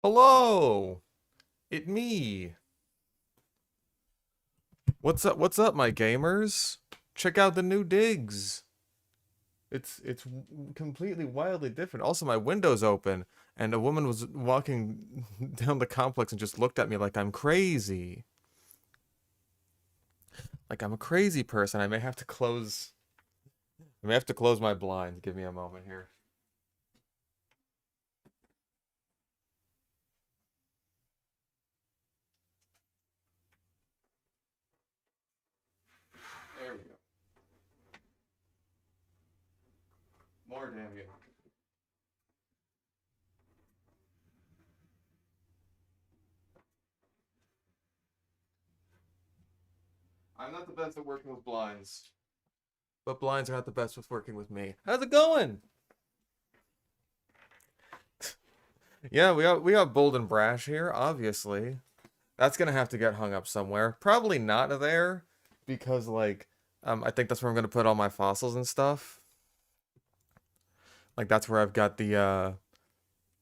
Hello, it me. What's up, my gamers? Check out the new digs. It's completely wildly different. Also, my window's open, and a woman was walking down the complex and just looked at me like I'm crazy. Like I'm a crazy person. I may have to close. I may have to close my blinds. Give me a moment here. There we go. More damn you. I'm not the best at working with blinds, but blinds are not the best with working with me. How's it going? Yeah, we got Bold and Brash here, obviously. That's gonna have to get hung up somewhere. Probably not there, because like I think that's where I'm gonna put all my fossils and stuff. Like that's where I've got the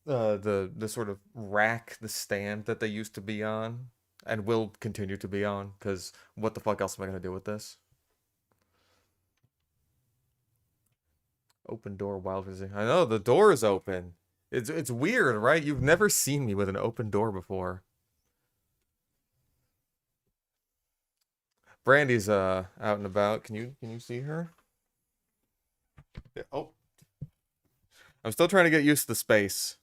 sort of rack, the stand that they used to be on, and will continue to be on, because what the fuck else am I gonna do with this? Open door wild visiting. I know the door is open. It's weird, right? You've never seen me with an open door before. Brandy's out and about. Can you see her? Yeah. Oh, I'm still trying to get used to the space.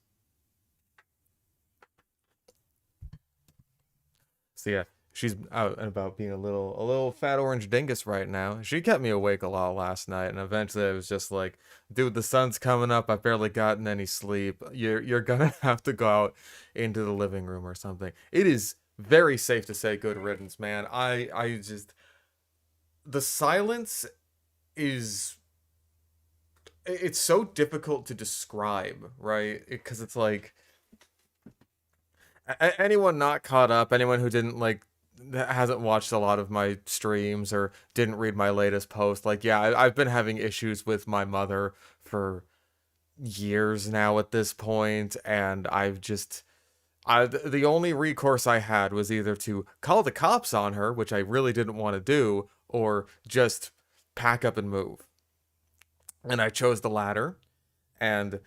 So yeah, she's out and about being a little fat orange dingus right now. She kept me awake a lot last night, and eventually I was just like, dude, the sun's coming up. I've barely gotten any sleep. You're gonna have to go out into the living room or something. It is very safe to say good riddance, man. I just the silence is it's so difficult to describe, right? Because it's like anyone not caught up, anyone who didn't like hasn't watched a lot of my streams or didn't read my latest post, like yeah, I've been having issues with my mother for years now at this point, and the only recourse I had was either to call the cops on her, which I really didn't want to do, or just pack up and move. And I chose the latter, and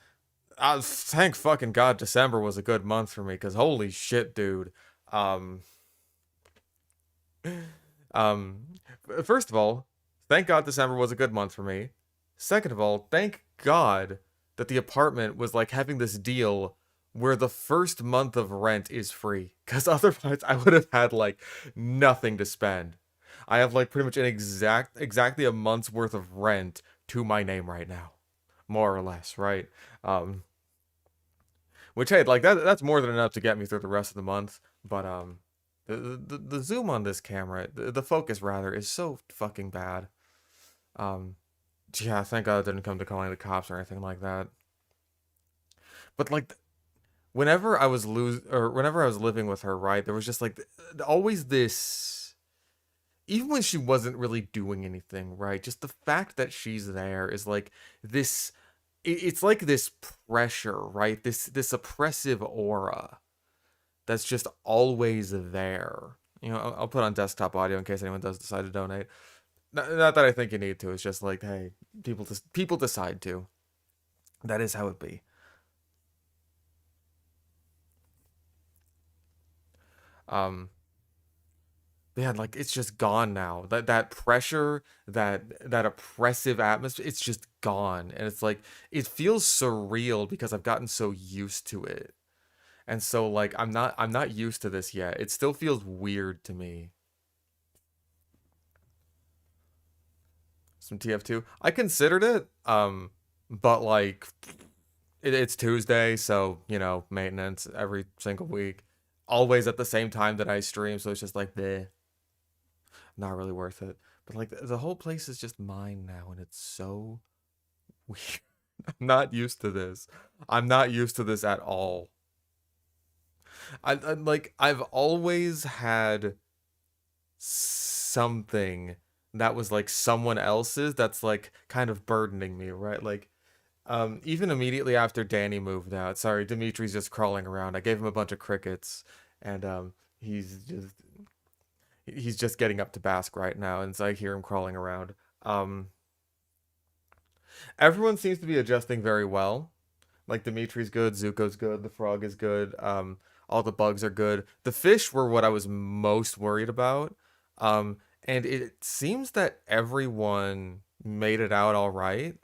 thank fucking God December was a good month for me, because holy shit, dude. Um, um, First of all, thank God December was a good month for me. Second of all, thank God that the apartment was like having this deal where the first month of rent is free, because otherwise I would have had like nothing to spend. I have like pretty much exactly a month's worth of rent to my name right now, more or less, right? Um, which hey, like that's more than enough to get me through the rest of the month. But the zoom on this camera, the focus rather, is so fucking bad. Um, yeah, thank God I didn't come to calling the cops or anything like that. But like whenever I was living with her, right, there was just like always this, even when she wasn't really doing anything, right? Just the fact that she's there is like this it's like this pressure, right? This oppressive aura that's just always there. You know, I'll put on desktop audio in case anyone does decide to donate. Not that I think you need to. It's just like, hey, people decide to. That is how it be. Um, yeah, like it's just gone now. That pressure, that oppressive atmosphere, it's just gone, and it's like it feels surreal because I've gotten so used to it, and so like I'm not used to this yet. It still feels weird to me. Some TF2. I considered it, but like it's Tuesday, so you know maintenance every single week, always at the same time that I stream. So it's just like, bleh, not really worth it. But like the whole place is just mine now, and it's so weird. I'm not used to this. I'm not used to this at all. I've always had something that was like someone else's that's like kind of burdening me, right? Like Even immediately after Danny moved out, sorry, Dimitri's just crawling around. I gave him a bunch of crickets, and he's just he's just getting up to bask right now, and so I hear him crawling around. Um, Everyone seems to be adjusting very well. Like Dimitri's good, Zuko's good, the frog is good. All the bugs are good. The fish were what I was most worried about. And it seems that everyone made it out all right.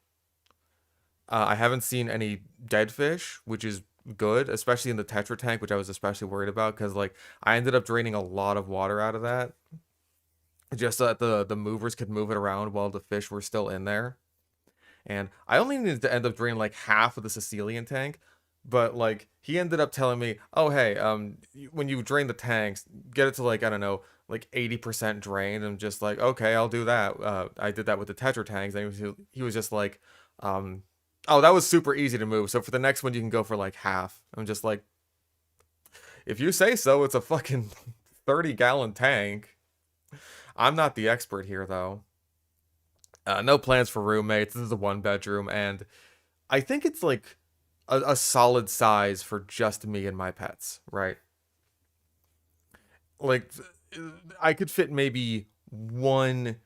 I haven't seen any dead fish, which is good, especially in the Tetra tank, which I was especially worried about because like I ended up draining a lot of water out of that just so that the movers could move it around while the fish were still in there. And I only needed to end up draining like half of the Sicilian tank, but like he ended up telling me, "Oh hey, when you drain the tanks, get it to like I don't know, like 80% drained." I'm just like, "Okay, I'll do that." I did that with the Tetra tanks, and he was just like, um, "Oh, that was super easy to move. So for the next one, you can go for like half." I'm just like, "If you say so." It's a fucking 30-gallon tank. I'm not the expert here though. No plans for roommates. This is a one bedroom, and I think it's like a solid size for just me and my pets, right? Like, I could fit maybe one,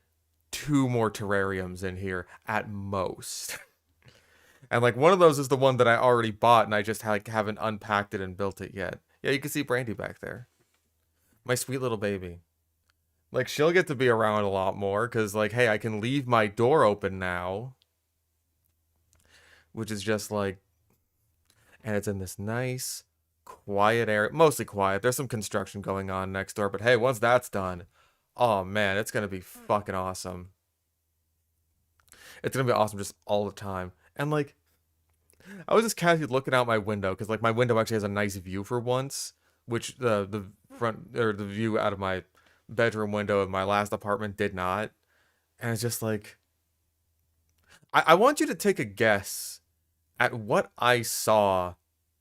two more terrariums in here at most. And like one of those is the one that I already bought, and I just like haven't unpacked it and built it yet. Yeah, you can see Brandy back there, my sweet little baby. Like she'll get to be around a lot more because like, hey, I can leave my door open now, which is just like and it's in this nice, quiet area. Mostly quiet. There's some construction going on next door, but hey, once that's done, oh man, it's gonna be fucking awesome. It's gonna be awesome just all the time. And like, I was just casually looking out my window because like my window actually has a nice view for once, which the front or the view out of my bedroom window of my last apartment did not. And it's just like, I want you to take a guess at what I saw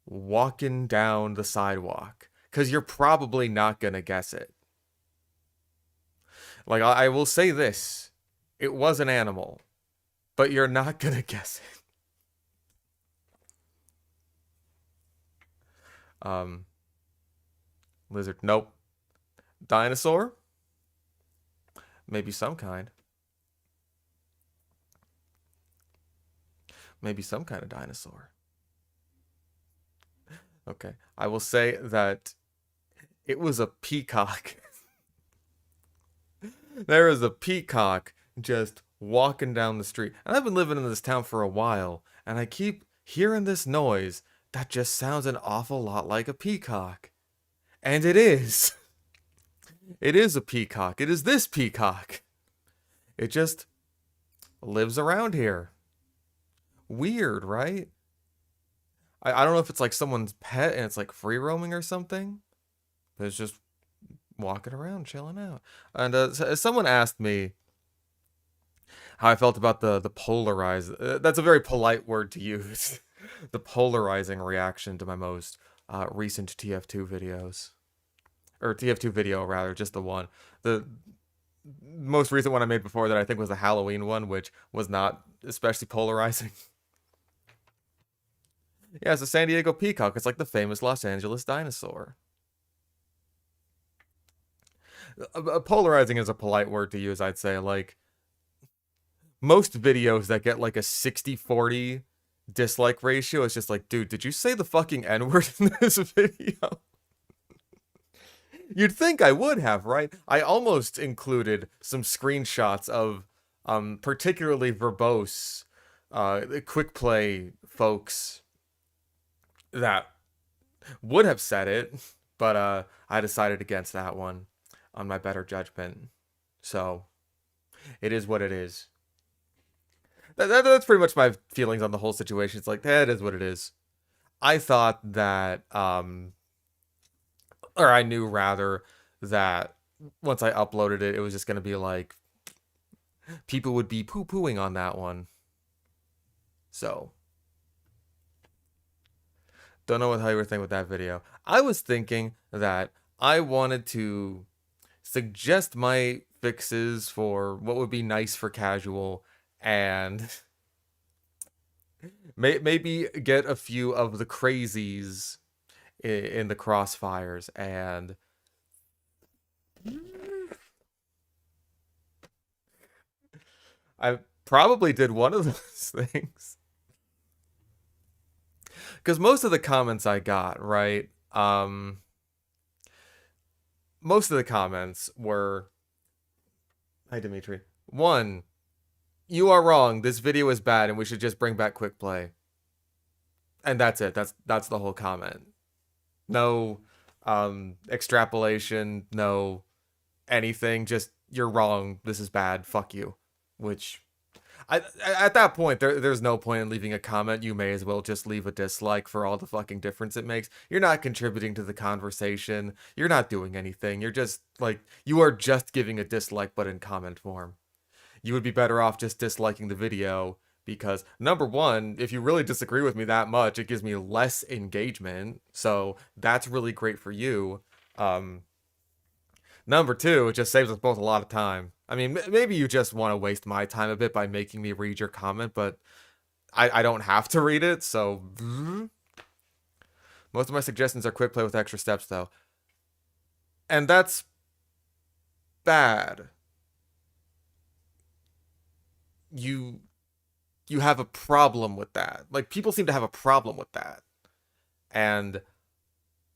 walking down the sidewalk because you're probably not gonna guess it. Like I will say this, it was an animal, but you're not gonna guess it. Lizard, nope. Dinosaur, maybe some kind, maybe some kind of dinosaur. Okay, I will say that it was a peacock. There is a peacock just walking down the street. And I've been living in this town for a while, and I keep hearing this noise that just sounds an awful lot like a peacock. And it is. It is a peacock. It is this peacock. It just lives around here. Weird, right? I don't know if it's like someone's pet and it's like free roaming or something, but it's just walking around, chilling out. And someone asked me how I felt about the polarize. That's a very polite word to use. The polarizing reaction to my most recent TF2 videos, or TF2 video rather, just the one. The most recent one I made before that I think was the Halloween one, which was not especially polarizing. Yeah, it's a San Diego peacock. It's like the famous Los Angeles dinosaur. Polarizing is a polite word to use, I'd say. Like, most videos that get like a 60-40 dislike ratio, it's just like, dude, did you say the fucking N-word in this video? You'd think I would have, right? I almost included some screenshots of particularly verbose quick play folks that would have said it, but I decided against that one on my better judgment. So it is what it is. That's pretty much my feelings on the whole situation. It's like that is what it is. I thought that, or I knew rather that once I uploaded it, it was just gonna be like people would be poo pooing on that one. So don't know what how you were thinking with that video. I was thinking that I wanted to suggest my fixes for what would be nice for casual and Maybe get a few of the crazies in the crossfires, and I probably did one of those things. Because most of the comments I got, right? Most of the comments were, "Hi, Dimitri. One, you are wrong. This video is bad, and we should just bring back quick play." And that's it. That's the whole comment. No extrapolation, no anything. Just, you're wrong. This is bad. Fuck you. Which, at that point, there's no point in leaving a comment. You may as well just leave a dislike for all the fucking difference it makes. You're not contributing to the conversation. You're not doing anything. You're just, like, you are just giving a dislike, but in comment form. You would be better off just disliking the video, because, number one, if you really disagree with me that much, it gives me less engagement. So that's really great for you. Number two, it just saves us both a lot of time. I mean, maybe you just want to waste my time a bit by making me read your comment, but I don't have to read it, so... Most of my suggestions are quick play with extra steps, though. And that's bad. You have a problem with that. Like, people seem to have a problem with that. And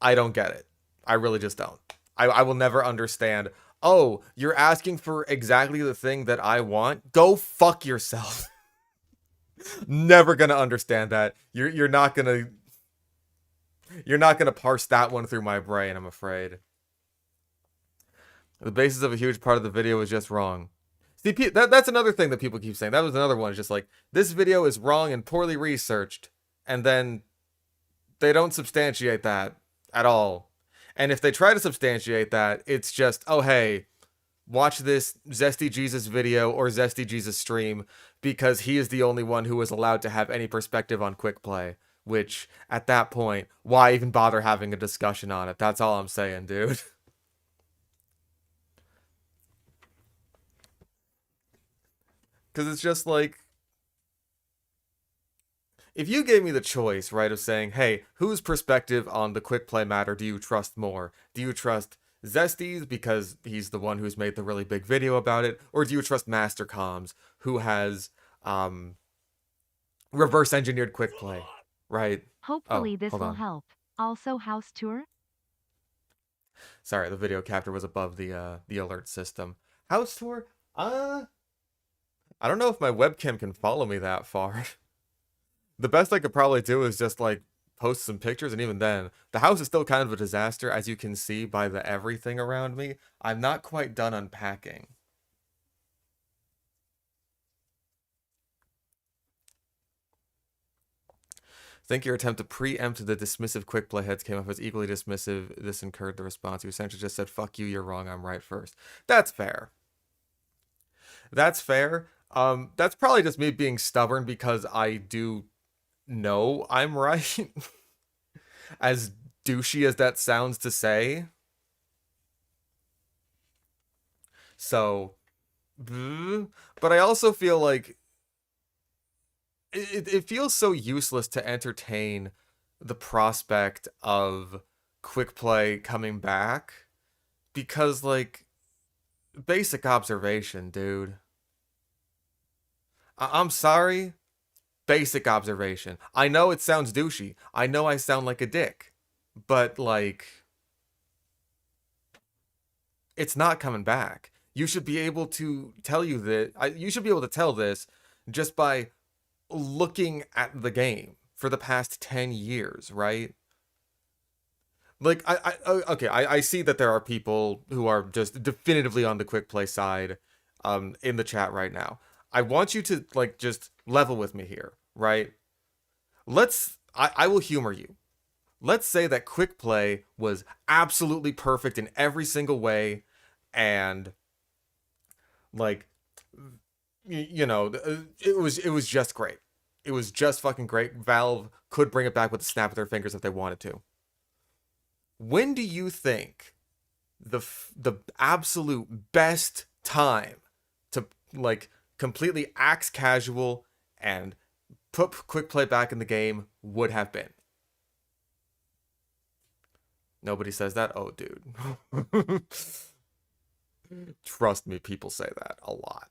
I don't get it. I really just don't. I will never understand. Oh, you're asking for exactly the thing that I want? Go fuck yourself. Never gonna understand that. You're not gonna parse that one through my brain, I'm afraid. The basis of a huge part of the video is just wrong. See, that's another thing that people keep saying. That was another one. It's just like, this video is wrong and poorly researched. And then they don't substantiate that at all. And if they try to substantiate that, it's just, oh, hey, watch this Zesty Jesus video or Zesty Jesus stream, because he is the only one who is allowed to have any perspective on quick play. Which, at that point, why even bother having a discussion on it? That's all I'm saying, dude. Because it's just like, if you gave me the choice, right, of saying, hey, whose perspective on the quick play matter do you trust more? Do you trust Zesty's because he's the one who's made the really big video about it? Or do you trust Master Comms, who has reverse engineered quick play, right? Hopefully Oh, this hold will on. help. Also house tour? Sorry, the video capture was above the alert system. House tour? I don't know if my webcam can follow me that far. The best I could probably do is just, like, post some pictures, and even then, the house is still kind of a disaster, as you can see by the everything around me. I'm not quite done unpacking. Think your attempt to preempt the dismissive quick play heads came off as equally dismissive. This incurred the response. You essentially just said, fuck you, you're wrong, I'm right first. That's fair. That's fair. That's probably just me being stubborn, because I do know I'm right. As douchey as that sounds to say. So, but I also feel like it feels so useless to entertain the prospect of quick play coming back, because, like, basic observation, dude. I'm sorry. Basic observation. I know it sounds douchey. I know I sound like a dick. But, like, it's not coming back. You should be able to tell you that. You should be able to tell this just by looking at the game for the past 10 years, right? Like, I see that there are people who are just definitively on the quick play side in the chat right now. I want you to, like, just level with me here, right? I will humor you. Let's say that quick play was absolutely perfect in every single way, and, like, it was just great. It was just fucking great. Valve could bring it back with a snap of their fingers if they wanted to. When do you think the absolute best time to, like, completely axe casual and put quick play back in the game would have been. Nobody says that? Oh, dude. Trust me, people say that a lot.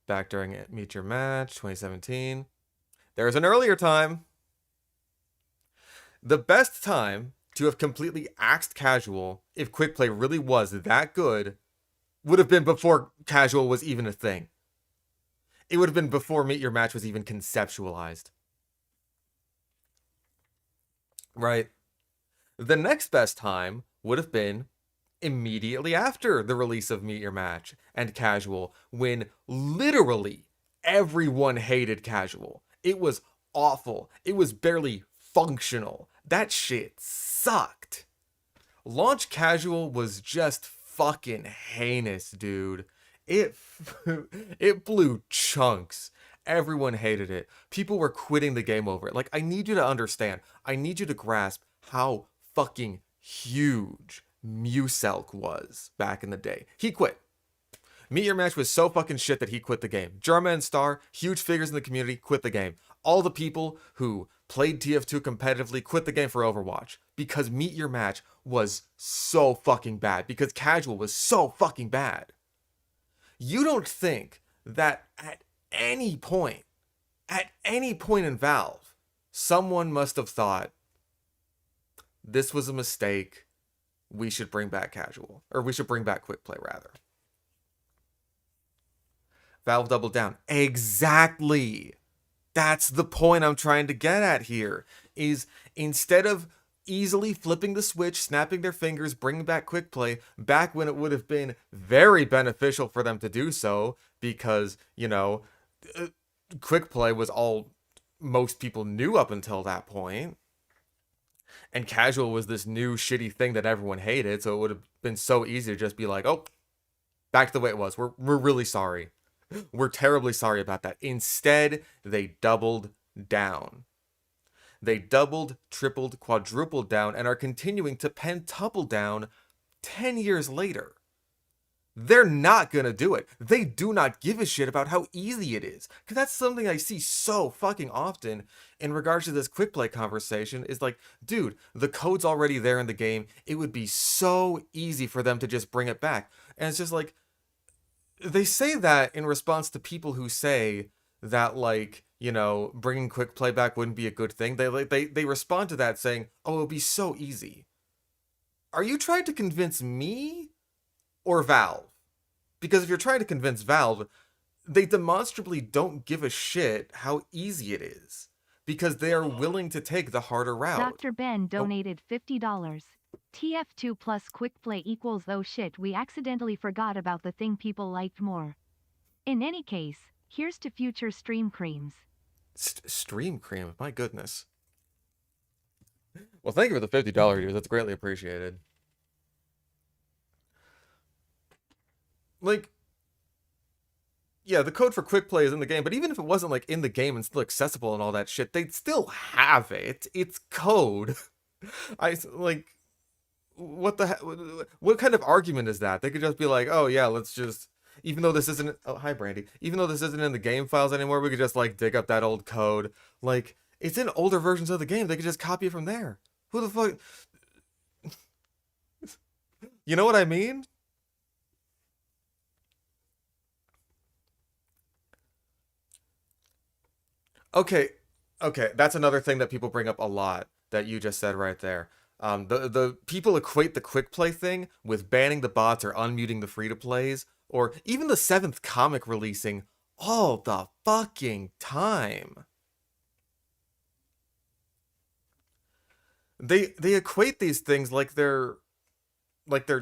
Back during it, Meet Your Match, 2017. There's an earlier time. The best time to have completely axed casual, if quick play really was that good, would have been before casual was even a thing. It would have been before Meet Your Match was even conceptualized. Right? The next best time would have been immediately after the release of Meet Your Match and Casual, when literally everyone hated Casual. It was awful. It was barely functional. That shit sucked. Launch Casual was just fucking heinous, dude. It blew chunks. Everyone hated it. People were quitting the game over it. Like, I need you to understand. I need you to grasp how fucking huge Muselk was back in the day. He quit. Meet Your Match was so fucking shit that he quit the game. Jarma and Star, huge figures in the community, quit the game. All the people who played TF2 competitively quit the game for Overwatch because Meet Your Match was so fucking bad, because Casual was so fucking bad. You don't think that at any point in Valve, someone must have thought, this was a mistake, we should bring back Casual, or we should bring back quick play rather. Valve doubled down. Exactly. That's the point I'm trying to get at here, is instead of easily flipping the switch, snapping their fingers, bringing back quick play, back when it would have been very beneficial for them to do so, because, you know, quick play was all most people knew up until that point. And Casual was this new shitty thing that everyone hated, so it would have been so easy to just be like, oh, back to the way it was. We're really sorry. We're terribly sorry about that. Instead, they doubled down. They doubled, tripled, quadrupled down, and are continuing to pentuple down 10 years later. They're not gonna do it. They do not give a shit about how easy it is. Because that's something I see so fucking often in regards to this quick play conversation, is like, dude, the code's already there in the game. It would be so easy for them to just bring it back. And it's just like, they say that in response to people who say that, like, you know, bringing quick play back wouldn't be a good thing. They respond to that saying, oh, it'll be so easy. Are you trying to convince me or Valve? Because if you're trying to convince Valve, they demonstrably don't give a shit how easy it is, because they are willing to take the harder route. Dr. Ben donated $50. TF2 plus quick play equals though shit, we accidentally forgot about the thing people liked more. In any case, here's to future stream creams. Stream cream, my goodness. Well, thank you for the $50, dude. That's greatly appreciated. Like, yeah, the code for quick play is in the game, but even if it wasn't, like, in the game and still accessible and all that shit, they'd still have it. It's code. Like, what kind of argument is that? They could just be like, oh yeah, let's just, even though this isn't, oh hi Brandy, even though this isn't in the game files anymore, we could just, like, dig up that old code. Like, it's in older versions of the game, they could just copy it from there. Who the fuck? You know what I mean? Okay, that's another thing that people bring up a lot that you just said right there. The people equate the quick play thing with banning the bots or unmuting the free to plays, or even the seventh comic releasing all the fucking time. They equate these things like they're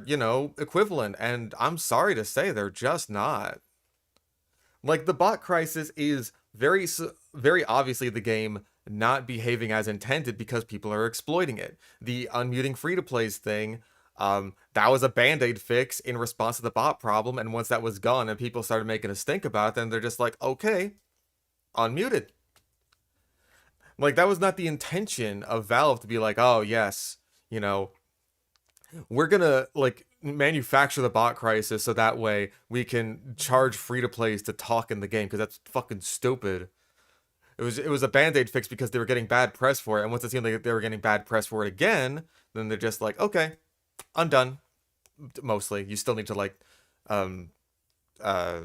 you know, equivalent, and I'm sorry to say they're just not. Like, the bot crisis is very obviously the game not behaving as intended because people are exploiting it. The unmuting free-to-plays thing, that was a band-aid fix in response to the bot problem, and once that was gone and people started making a stink about it, then they're just like, okay, unmuted. Like, that was not the intention of Valve to be like, oh yes, you know, we're gonna like manufacture the bot crisis so that way we can charge free to plays to talk in the game because that's fucking stupid. It was a band-aid fix because they were getting bad press for it, and once it seemed like they were getting bad press for it again, then they're just like, okay, undone. Mostly, you still need to like um uh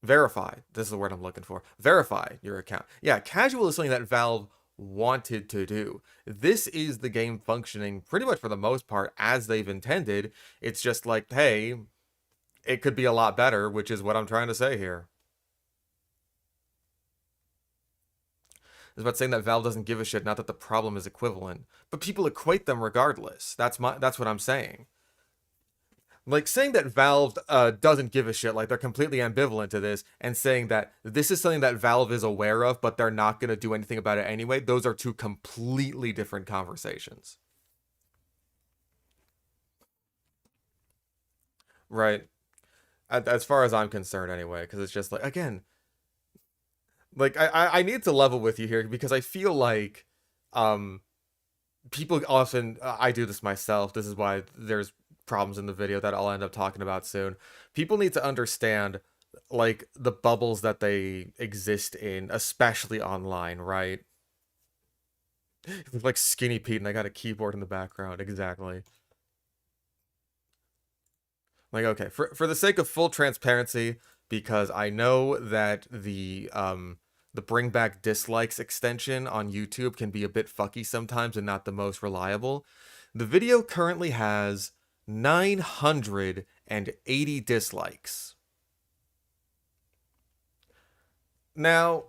verify. This is the word I'm looking for. Verify your account. Yeah, casual is something that Valve wanted to do. This is the game functioning pretty much for the most part as they've intended. It's just like, hey, it could be a lot better, which is what I'm trying to say here. It's about saying that Valve doesn't give a shit, not that the problem is equivalent. But people equate them regardless. That's what I'm saying. Like saying that Valve doesn't give a shit, like they're completely ambivalent to this, and saying that this is something that Valve is aware of, but they're not going to do anything about it anyway, those are two completely different conversations. Right. As far as I'm concerned, anyway, because it's just like, again, like I need to level with you here because I feel like um people often I do this myself. This is why there's problems in the video that I'll end up talking about soon. People need to understand like the bubbles that they exist in, especially online, right? Like Skinny Pete and I got a keyboard in the background, exactly. Like okay, for the sake of full transparency, because I know that the bring back dislikes extension on YouTube can be a bit fucky sometimes and not the most reliable. The video currently has 980 dislikes. Now,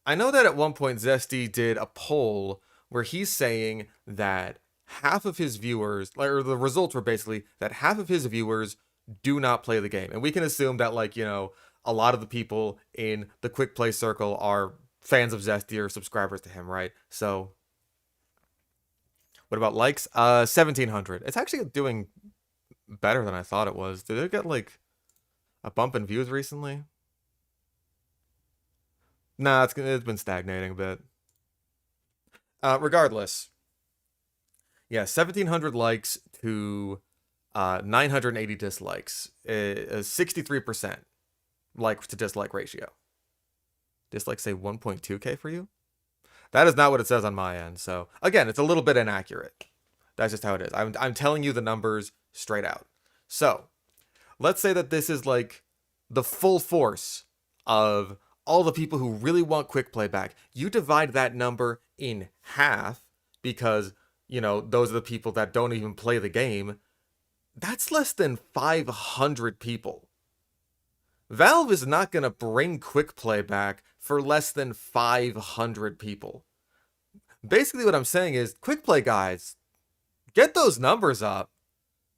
I know that at one point Zesty did a poll where he's saying that half of his viewers, or the results were basically that half of his viewers do not play the game. And we can assume that, like, a lot of the people in the quick play circle are fans of Zesty or subscribers to him, right? So, what about likes? 1,700. It's actually doing better than I thought it was. Did it get, like, a bump in views recently? Nah, it's been stagnating a bit. Regardless, yeah, 1,700 likes to 980 dislikes. 63% like to dislike ratio. Dislike say 1.2k for you? That is not what it says on my end. So again, it's a little bit inaccurate. That's just how it is. I'm telling you the numbers straight out. So let's say that this is like the full force of all the people who really want quick playback. You divide that number in half because, those are the people that don't even play the game. That's less than 500 people. Valve is not going to bring quick playback for less than 500 people. Basically, what I'm saying is, quick play guys, get those numbers up.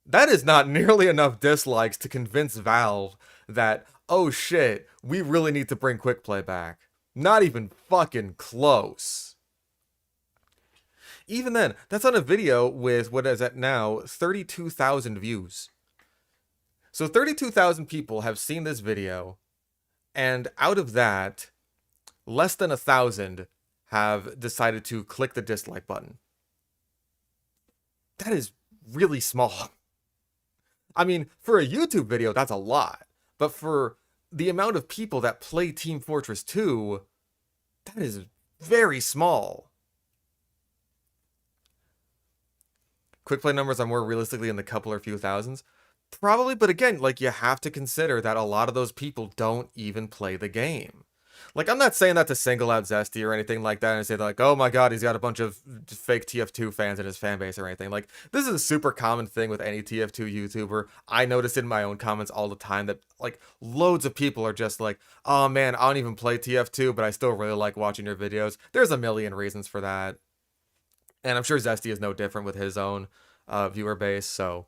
That is not nearly enough dislikes to convince Valve that, oh shit, we really need to bring quick play back. Not even fucking close. Even then, that's on a video with, what is that now, 32,000 views. So 32,000 people have seen this video, and out of that, less than 1,000 have decided to click the dislike button. That is really small. I mean, for a YouTube video, that's a lot. But for the amount of people that play Team Fortress 2, that is very small. Quick play numbers are more realistically in the couple or few thousands. Probably, but again, like, you have to consider that a lot of those people don't even play the game. Like, I'm not saying that to single out Zesty or anything like that and say, like, oh my god, he's got a bunch of fake TF2 fans in his fan base or anything. Like, this is a super common thing with any TF2 YouTuber. I notice in my own comments all the time that, like, loads of people are just like, oh man, I don't even play TF2, but I still really like watching your videos. There's a million reasons for that. And I'm sure Zesty is no different with his own viewer base, so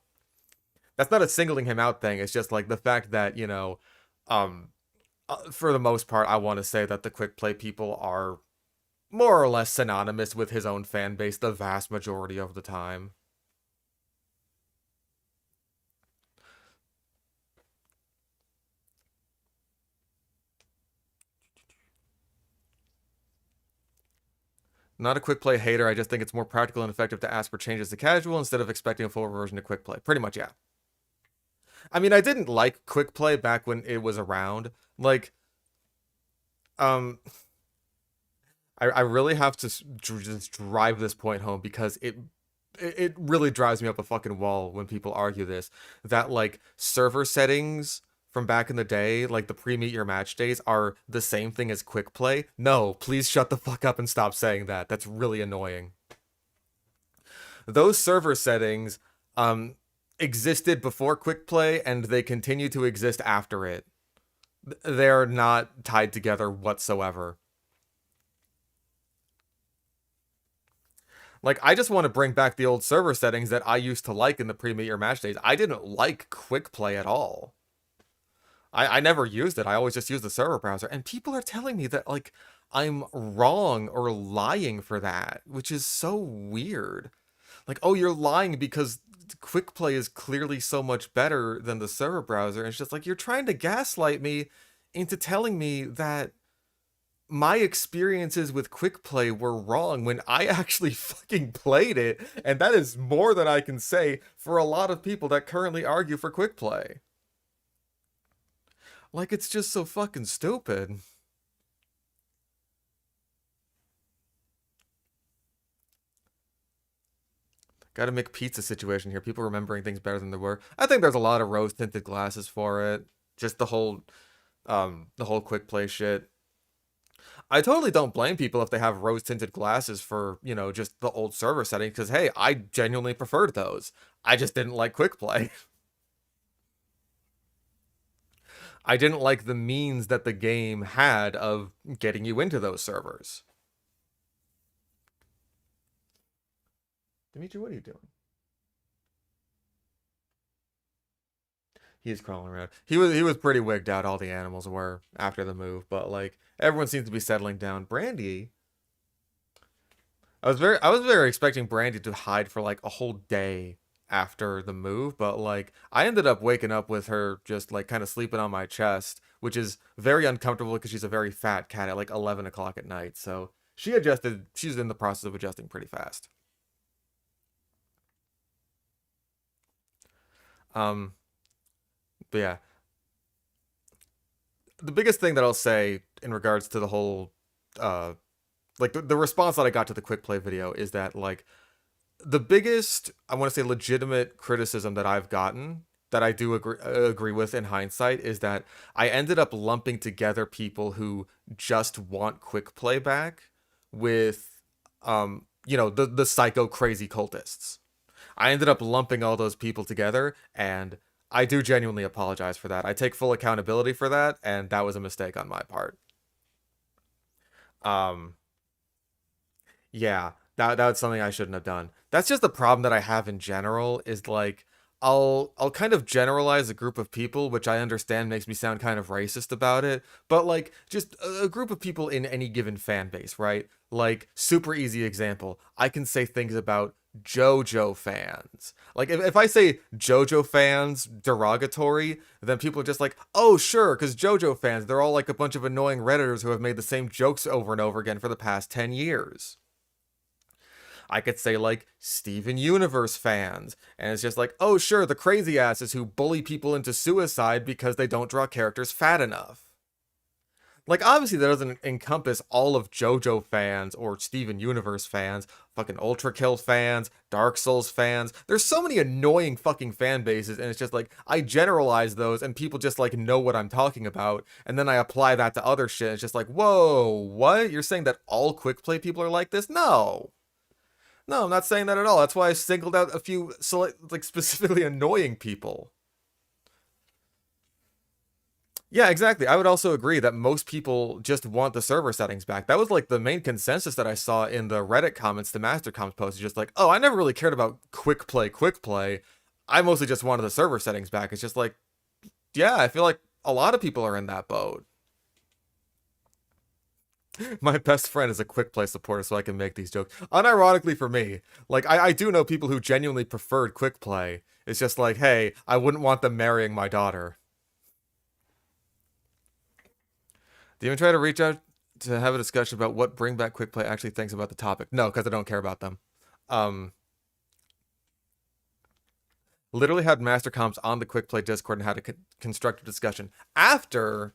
that's not a singling him out thing. It's just like the fact that, for the most part, I want to say that the quick play people are more or less synonymous with his own fan base the vast majority of the time. Not a quick play hater. I just think it's more practical and effective to ask for changes to casual instead of expecting a full reversion to quick play. Pretty much, yeah. I mean, I didn't like quick play back when it was around. Like, um, I really have to just drive this point home because it really drives me up a fucking wall when people argue this, that like server settings from back in the day, like the pre-meet your match days, are the same thing as quick play. No, please shut the fuck up and stop saying that. That's really annoying. Those server settings existed before quick play and they continue to exist after it. They're not tied together whatsoever. Like, I just want to bring back the old server settings that I used to like in the pre-meet your match days. I didn't like quick play at all. I never used it. I always just used the server browser. And people are telling me that, like, I'm wrong or lying for that, which is so weird. Like, oh, you're lying because quick play is clearly so much better than the server browser. And it's just like, you're trying to gaslight me into telling me that my experiences with quick play were wrong when I actually fucking played it, and that is more than I can say for a lot of people that currently argue for quick play. Like, it's just so fucking stupid. Got a McPizza situation here. People remembering things better than they were. I think there's a lot of rose tinted glasses for it. Just the whole quick play shit. I totally don't blame people if they have rose tinted glasses for, you know, just the old server setting, because hey, I genuinely preferred those. I just didn't like quick play. I didn't like the means that the game had of getting you into those servers. Dimitri, what are you doing? He's crawling around. He was pretty wigged out, all the animals were after the move, but like everyone seems to be settling down. Brandy, I was very expecting Brandy to hide for like a whole day after the move, but like I ended up waking up with her just like kind of sleeping on my chest, which is very uncomfortable because she's a very fat cat at like 11 o'clock at night. So she adjusted. She's in the process of adjusting pretty fast. Um, but yeah, the biggest thing that I'll say in regards to the whole like the response that I got to the quick play video is that like the biggest, I want to say, legitimate criticism that I've gotten that I do agree with in hindsight is that I ended up lumping together people who just want quick play back with the psycho crazy cultists. I ended up lumping all those people together, and I do genuinely apologize for that. I take full accountability for that, and that was a mistake on my part. Um, yeah, that's something I shouldn't have done. That's just the problem that I have in general is like I'll kind of generalize a group of people, which I understand makes me sound kind of racist about it, but like just a group of people in any given fan base, right? Like super easy example. I can say things about JoJo fans. Like if I say JoJo fans derogatory, then people are just like, oh sure, because JoJo fans, they're all like a bunch of annoying Redditors who have made the same jokes over and over again for the past 10 years. I could say like Steven Universe fans, and it's just like, oh sure, the crazy asses who bully people into suicide because they don't draw characters fat enough. Like obviously that doesn't encompass all of JoJo fans or Steven Universe fans, fucking Ultra Kill fans, Dark Souls fans. There's so many annoying fucking fan bases, and it's just like I generalize those and people just like know what I'm talking about, and then I apply that to other shit. It's just like, whoa, what? You're saying that all quick play people are like this? No. No, I'm not saying that at all. That's why I singled out a few like specifically annoying people. Yeah, exactly. I would also agree that most people just want the server settings back. That was like the main consensus that I saw in the Reddit comments, the Master Comms post. Is just like, oh, I never really cared about quick play, quick play. I mostly just wanted the server settings back. It's just like, yeah, I feel like a lot of people are in that boat. My best friend is a quick play supporter, so I can make these jokes. Unironically for me, like I do know people who genuinely preferred quick play. It's just like, hey, I wouldn't want them marrying my daughter. Do you even try to reach out to have a discussion about what Bring Back Quick Play actually thinks about the topic. No, because I don't care about them. Literally had master comps on the Quick Play Discord and had a constructive discussion after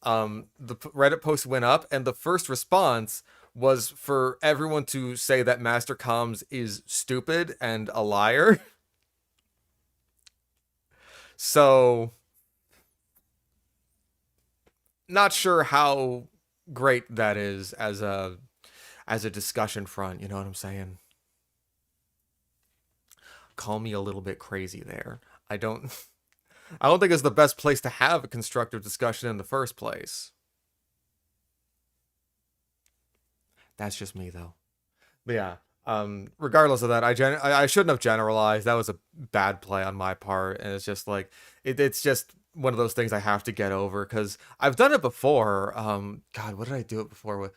the Reddit post went up, and the first response was for everyone to say that Master Comms is stupid and a liar. So, not sure how great that is as a discussion front, you know what I'm saying? Call me a little bit crazy there. I don't think it's the best place to have a constructive discussion in the first place. That's just me though. But yeah, regardless of that, I shouldn't have generalized. That was a bad play on my part, and it's just like it's just one of those things I have to get over because I've done it before. God, what did I do it before with?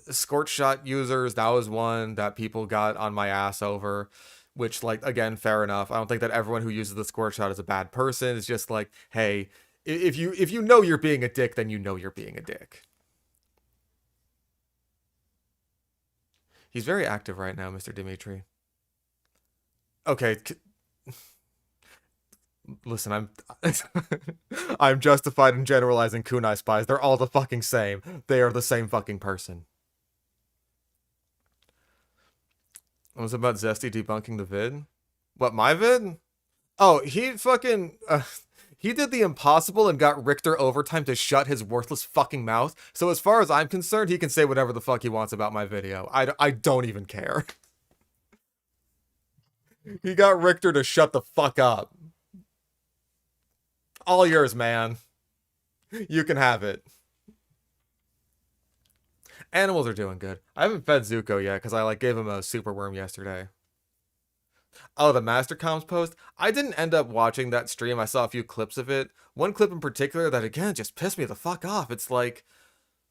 Scorch shot users. That was one that people got on my ass over. Which, like, again, fair enough. I don't think that everyone who uses the squirt shot is a bad person. It's just like, hey, if you know you're being a dick, then you know you're being a dick. He's very active right now, Mr. Dimitri. Okay, listen, I'm justified in generalizing kunai spies. They're all the fucking same. They are the same fucking person. What was it about Zesty debunking the vid? What, my vid? Oh, he fucking... he did the impossible and got Richter overtime to shut his worthless fucking mouth. So as far as I'm concerned, he can say whatever the fuck he wants about my video. I don't even care. He got Richter to shut the fuck up. All yours, man. You can have it. Animals are doing good. I haven't fed Zuko yet because I gave him a super worm yesterday. Oh, the Master Comms post? I didn't end up watching that stream. I saw a few clips of it. One clip in particular that, again, just pissed me the fuck off. It's like,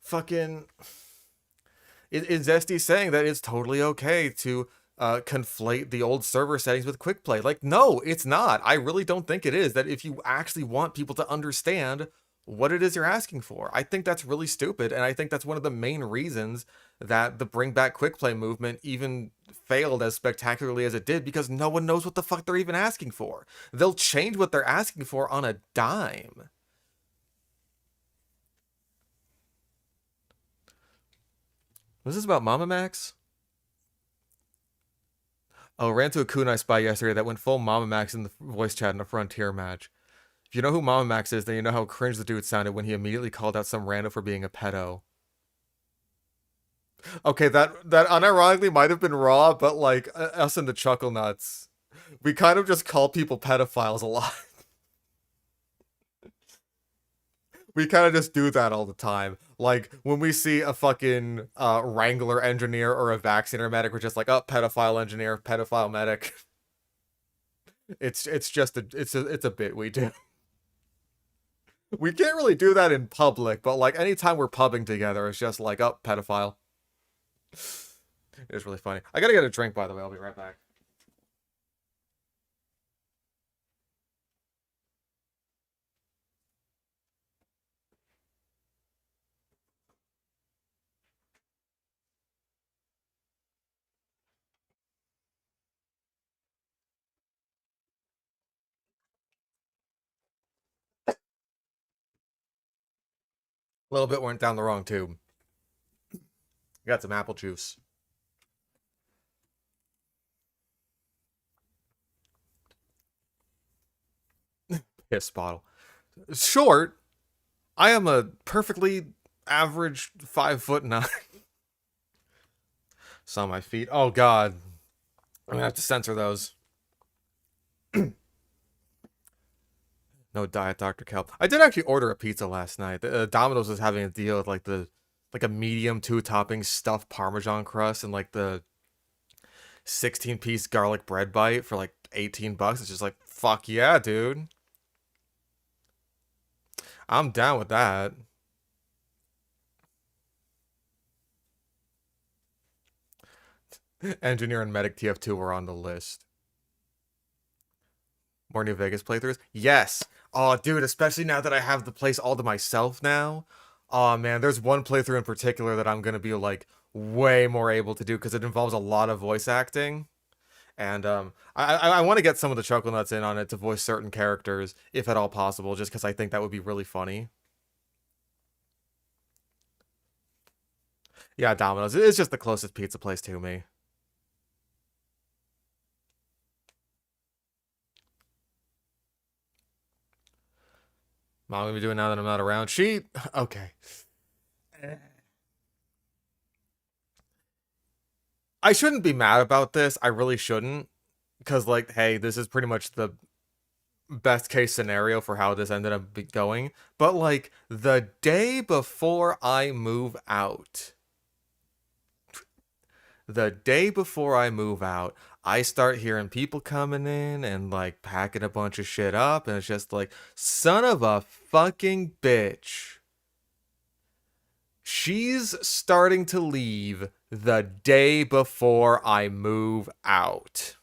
fucking... Is Zesty saying that it's totally okay to conflate the old server settings with quick play? Like, no, it's not. I really don't think it is. That if you actually want people to understand what it is you're asking for, I think that's really stupid, and I think that's one of the main reasons that the Bring Back Quick Play movement even failed as spectacularly as it did, because no one knows what the fuck they're even asking for. They'll change what they're asking for on a dime. Was this about Mama Max? Oh, ran to a kunai spy yesterday that went full Mama Max in the voice chat in a Frontier match. If you know who Mama Max is, then you know how cringe the dude sounded when he immediately called out some random for being a pedo. Okay, that unironically might have been raw, but like us and the Chuckle Nuts, we kind of just call people pedophiles a lot. We kind of just do that all the time. Like when we see a fucking Wrangler engineer or a vaccinator medic, we're just like, oh, pedophile engineer, pedophile medic. It's just it's a bit we do. We can't really do that in public, but like anytime we're pubbing together, it's just like, oh, pedophile. It's really funny. I gotta get a drink, by the way. I'll be right back. A little bit went down the wrong tube. Got some apple juice. Piss bottle. Short. I am a perfectly average 5'9". Saw my feet. Oh god. I'm gonna have to censor those. No diet Dr. Kelp. I did actually order a pizza last night. Domino's was having a deal with like a medium 2-topping stuffed Parmesan crust and like the 16-piece garlic bread bite for like $18. It's just like, fuck yeah, dude. I'm down with that. Engineer and Medic TF2 were on the list. More New Vegas playthroughs? Yes. Oh, dude, especially now that I have the place all to myself now. Oh man, there's one playthrough in particular that I'm gonna be like way more able to do because it involves a lot of voice acting. And I want to get some of the chuckle nuts in on it to voice certain characters, if at all possible, just because I think that would be really funny. Yeah, Domino's. It's just the closest pizza place to me. Mom, what are we doing now that I'm not around? She okay. I shouldn't be mad about this. I really shouldn't, because like, hey, this is pretty much the best case scenario for how this ended up going. But like the day before I move out, I start hearing people coming in and like packing a bunch of shit up, and it's just like, son of a fucking bitch. She's starting to leave the day before I move out.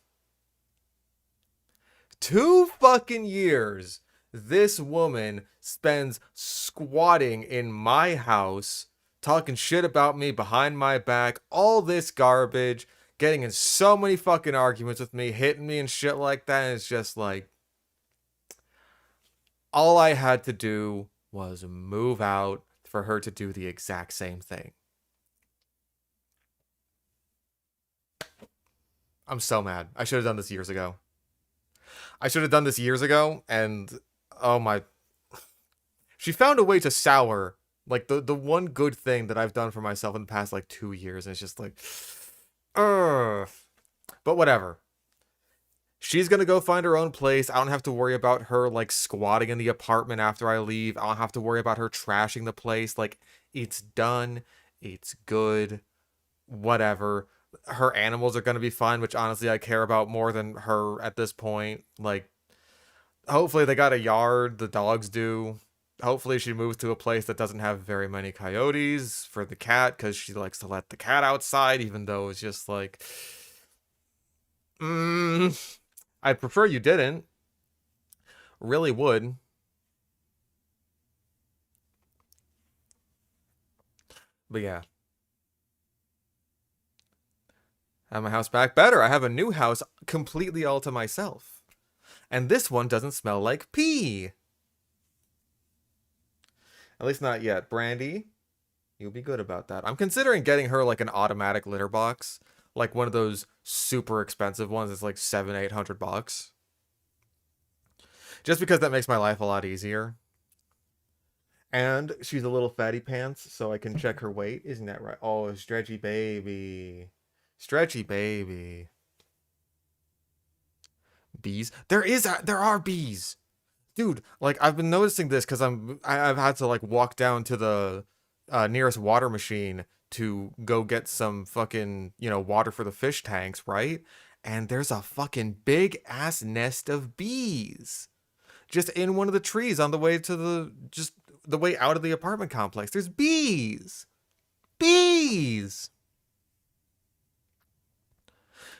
2 fucking years this woman spends squatting in my house, talking shit about me behind my back, all this garbage, getting in so many fucking arguments with me, hitting me and shit like that. And it's just like, all I had to do was move out for her to do the exact same thing. I'm so mad. I should have done this years ago. And oh my, she found a way to sour like the one good thing that I've done for myself in the past like 2 years, and it's just like, ugh. But whatever. She's gonna go find her own place. I don't have to worry about her like squatting in the apartment after I leave. I don't have to worry about her trashing the place. Like, it's done. It's good. Whatever. Her animals are gonna be fine, which honestly I care about more than her at this point. Like, hopefully they got a yard, the dogs do. Hopefully she moves to a place that doesn't have very many coyotes for the cat, because she likes to let the cat outside, even though it's just like, I'd prefer you didn't. Really would. But yeah. I have my house back. Better. I have a new house completely all to myself. And this one doesn't smell like pee. At least not yet. Brandy, you'll be good about that. I'm considering getting her like an automatic litter box. Like one of those super expensive ones. It's like 700-800 bucks. Just because that makes my life a lot easier. And she's a little fatty pants, so I can check her weight. Isn't that right? Oh, stretchy baby. Stretchy baby. Bees? There are bees. Dude, like I've been noticing this because I've had to like walk down to the nearest water machine to go get some fucking, water for the fish tanks, right? And there's a fucking big ass nest of bees just in one of the trees on the way to the way out of the apartment complex. There's bees. Bees.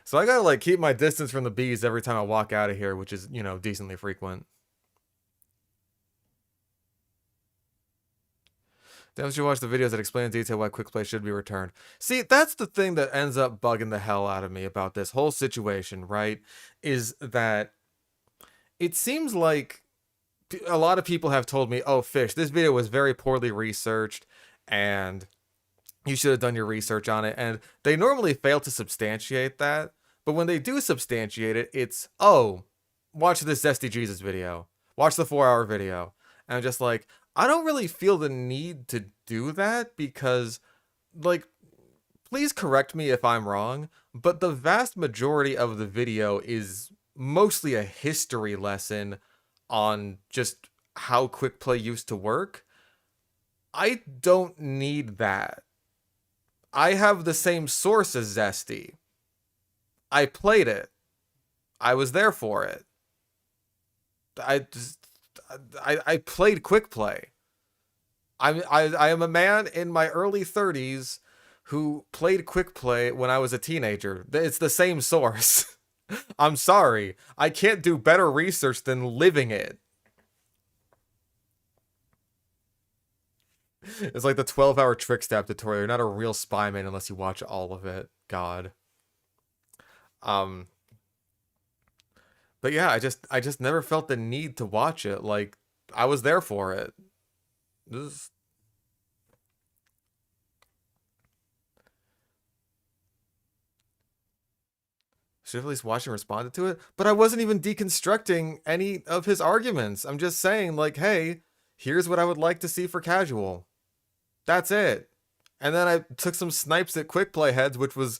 So I gotta like keep my distance from the bees every time I walk out of here, which is, decently frequent. Don't you watch the videos that explain in detail why quick play should be returned? See, that's the thing that ends up bugging the hell out of me about this whole situation, right? Is that it seems like a lot of people have told me, oh, Fish, this video was very poorly researched and you should have done your research on it. And they normally fail to substantiate that. But when they do substantiate it, it's, oh, watch this Zesty Jesus video. Watch the 4-hour video. And I'm just like, I don't really feel the need to do that because, like, please correct me if I'm wrong, but the vast majority of the video is mostly a history lesson on just how quick play used to work. I don't need that. I have the same source as Zesty. I played it. I was there for it. I played quick play. I am a man in my early 30s who played quick play when I was a teenager. It's the same source. I'm sorry. I can't do better research than living it. It's like the 12-hour trick stab tutorial. You're not a real spy man unless you watch all of it. God. Um, but yeah, I just never felt the need to watch it. Like I was there for it. This should have at least watched and responded to it. But I wasn't even deconstructing any of his arguments. I'm just saying, like, hey, here's what I would like to see for casual. That's it. And then I took some snipes at quick play heads, which was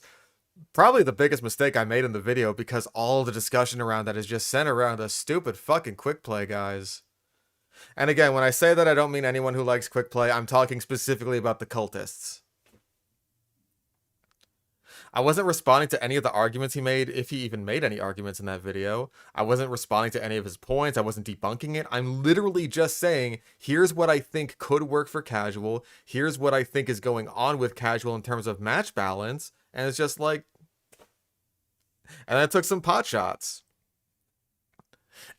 probably the biggest mistake I made in the video because all the discussion around that is just centered around the stupid fucking quick play guys. And again, when I say that, I don't mean anyone who likes quick play. I'm talking specifically about the cultists. I wasn't responding to any of the arguments he made, if he even made any arguments in that video. I wasn't responding to any of his points. I wasn't debunking it. I'm literally just saying, here's what I think could work for casual. Here's what I think is going on with casual in terms of match balance. And it's just like... And I took some pot shots.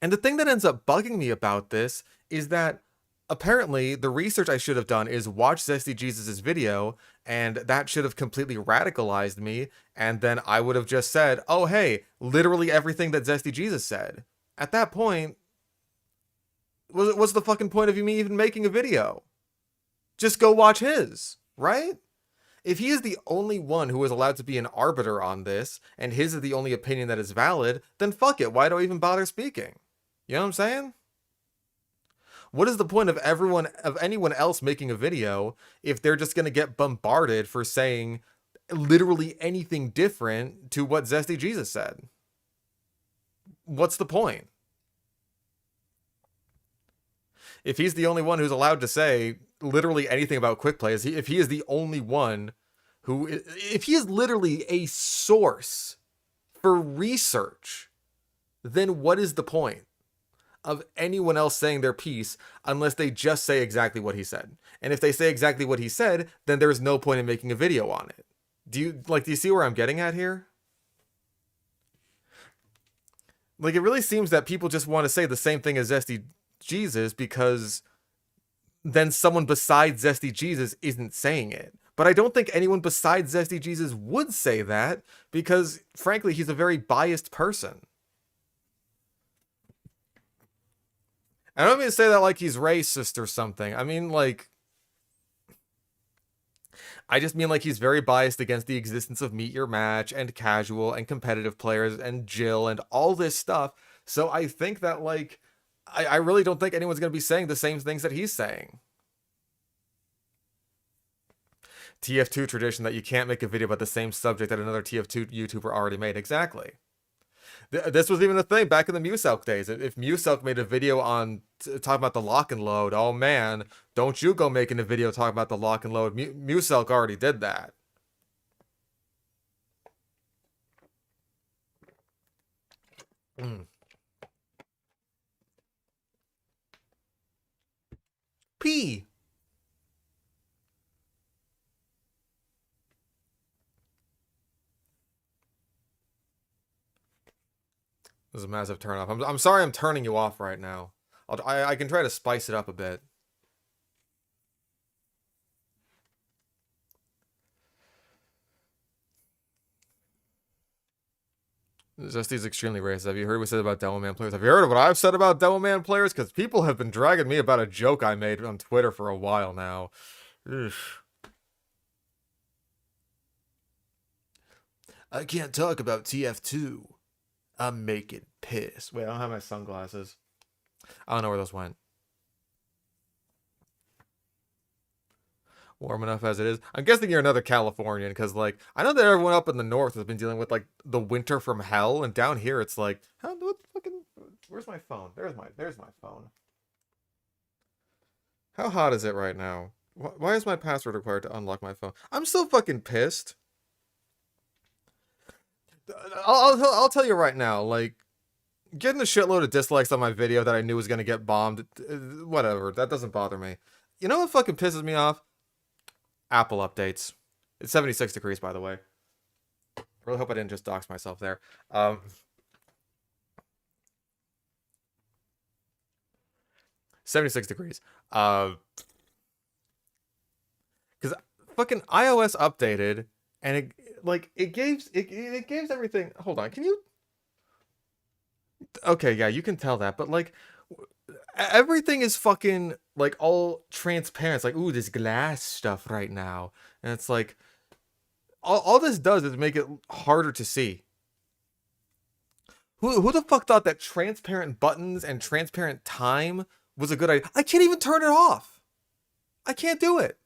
And the thing that ends up bugging me about this is that apparently the research I should have done is watch Zesty Jesus' video, and that should have completely radicalized me, and then I would have just said, oh hey, literally everything that Zesty Jesus said. At that point, what's the fucking point of me even making a video? Just go watch his, right? If he is the only one who is allowed to be an arbiter on this, and his is the only opinion that is valid, then fuck it, why do I even bother speaking? You know what I'm saying? What is the point of anyone else making a video if they're just gonna get bombarded for saying literally anything different to what Zesty Jesus said? What's the point? If he's the only one who's allowed to say literally anything about quick play, if he is the only one if he is literally a source for research, then what is the point of anyone else saying their piece unless they just say exactly what he said? And if they say exactly what he said, then there's no point in making a video on it. Do you see where I'm getting at here? Like, it really seems that people just want to say the same thing as Zesty Jesus because then someone besides Zesty Jesus isn't saying it. But I don't think anyone besides Zesty Jesus would say that because, frankly, he's a very biased person. I don't mean to say that like he's racist or something. I mean, like... I just mean like he's very biased against the existence of Meet Your Match and casual and competitive players and Jill and all this stuff. So I think that, like... I really don't think anyone's going to be saying the same things that he's saying. TF2 tradition that you can't make a video about the same subject that another TF2 YouTuber already made. Exactly. This was even a thing back in the Muselk days. If Muselk made a video on talking about the lock and load, oh man, don't you go making a video talking about the lock and load. Muselk already did that. P. This is a massive turnoff. I'm sorry I'm turning you off right now. I can try to spice it up a bit. Zesty's extremely racist. Have you heard what we said about Devilman players? Have you heard of what I've said about Devilman players? Because people have been dragging me about a joke I made on Twitter for a while now. Ugh. I can't talk about TF2. I'm making piss. Wait, I don't have my sunglasses. I don't know where those went. Warm enough as it is. I'm guessing you're another Californian, because, like, I know that everyone up in the north has been dealing with, like, the winter from hell, and down here it's like, what fucking... Where's my phone? There's my phone. How hot is it right now? Why is my password required to unlock my phone? I'm so fucking pissed. I'll tell you right now, like, getting a shitload of dislikes on my video that I knew was going to get bombed, whatever, that doesn't bother me. You know what fucking pisses me off? Apple updates. It's 76 degrees, by the way. Really hope I didn't just dox myself there. 76 degrees. because fucking iOS updated, and it gives everything. Hold on, can you? Okay, yeah, you can tell that, but like everything is fucking like all transparent. It's like, ooh, this glass stuff right now, and it's like all this does is make it harder to see. Who the fuck thought that transparent buttons and transparent time was a good idea? I can't even turn it off. I can't do it.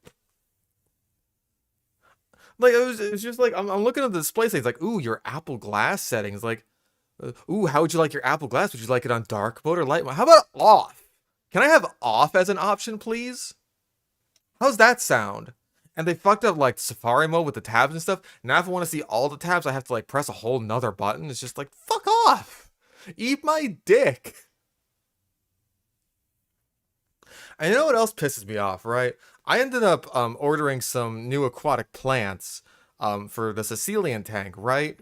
Like it was just like I'm looking at the display things like, ooh, your Apple Glass settings. Like, ooh, how would you like your Apple Glass? Would you like it on dark mode or light mode? How about off? Can I have off as an option, please? How's that sound? And they fucked up like Safari mode with the tabs and stuff. Now if I want to see all the tabs, I have to like press a whole nother button. It's just like, fuck off. Eat my dick. And you know what else pisses me off, right? I ended up ordering some new aquatic plants for the Sicilian tank, right?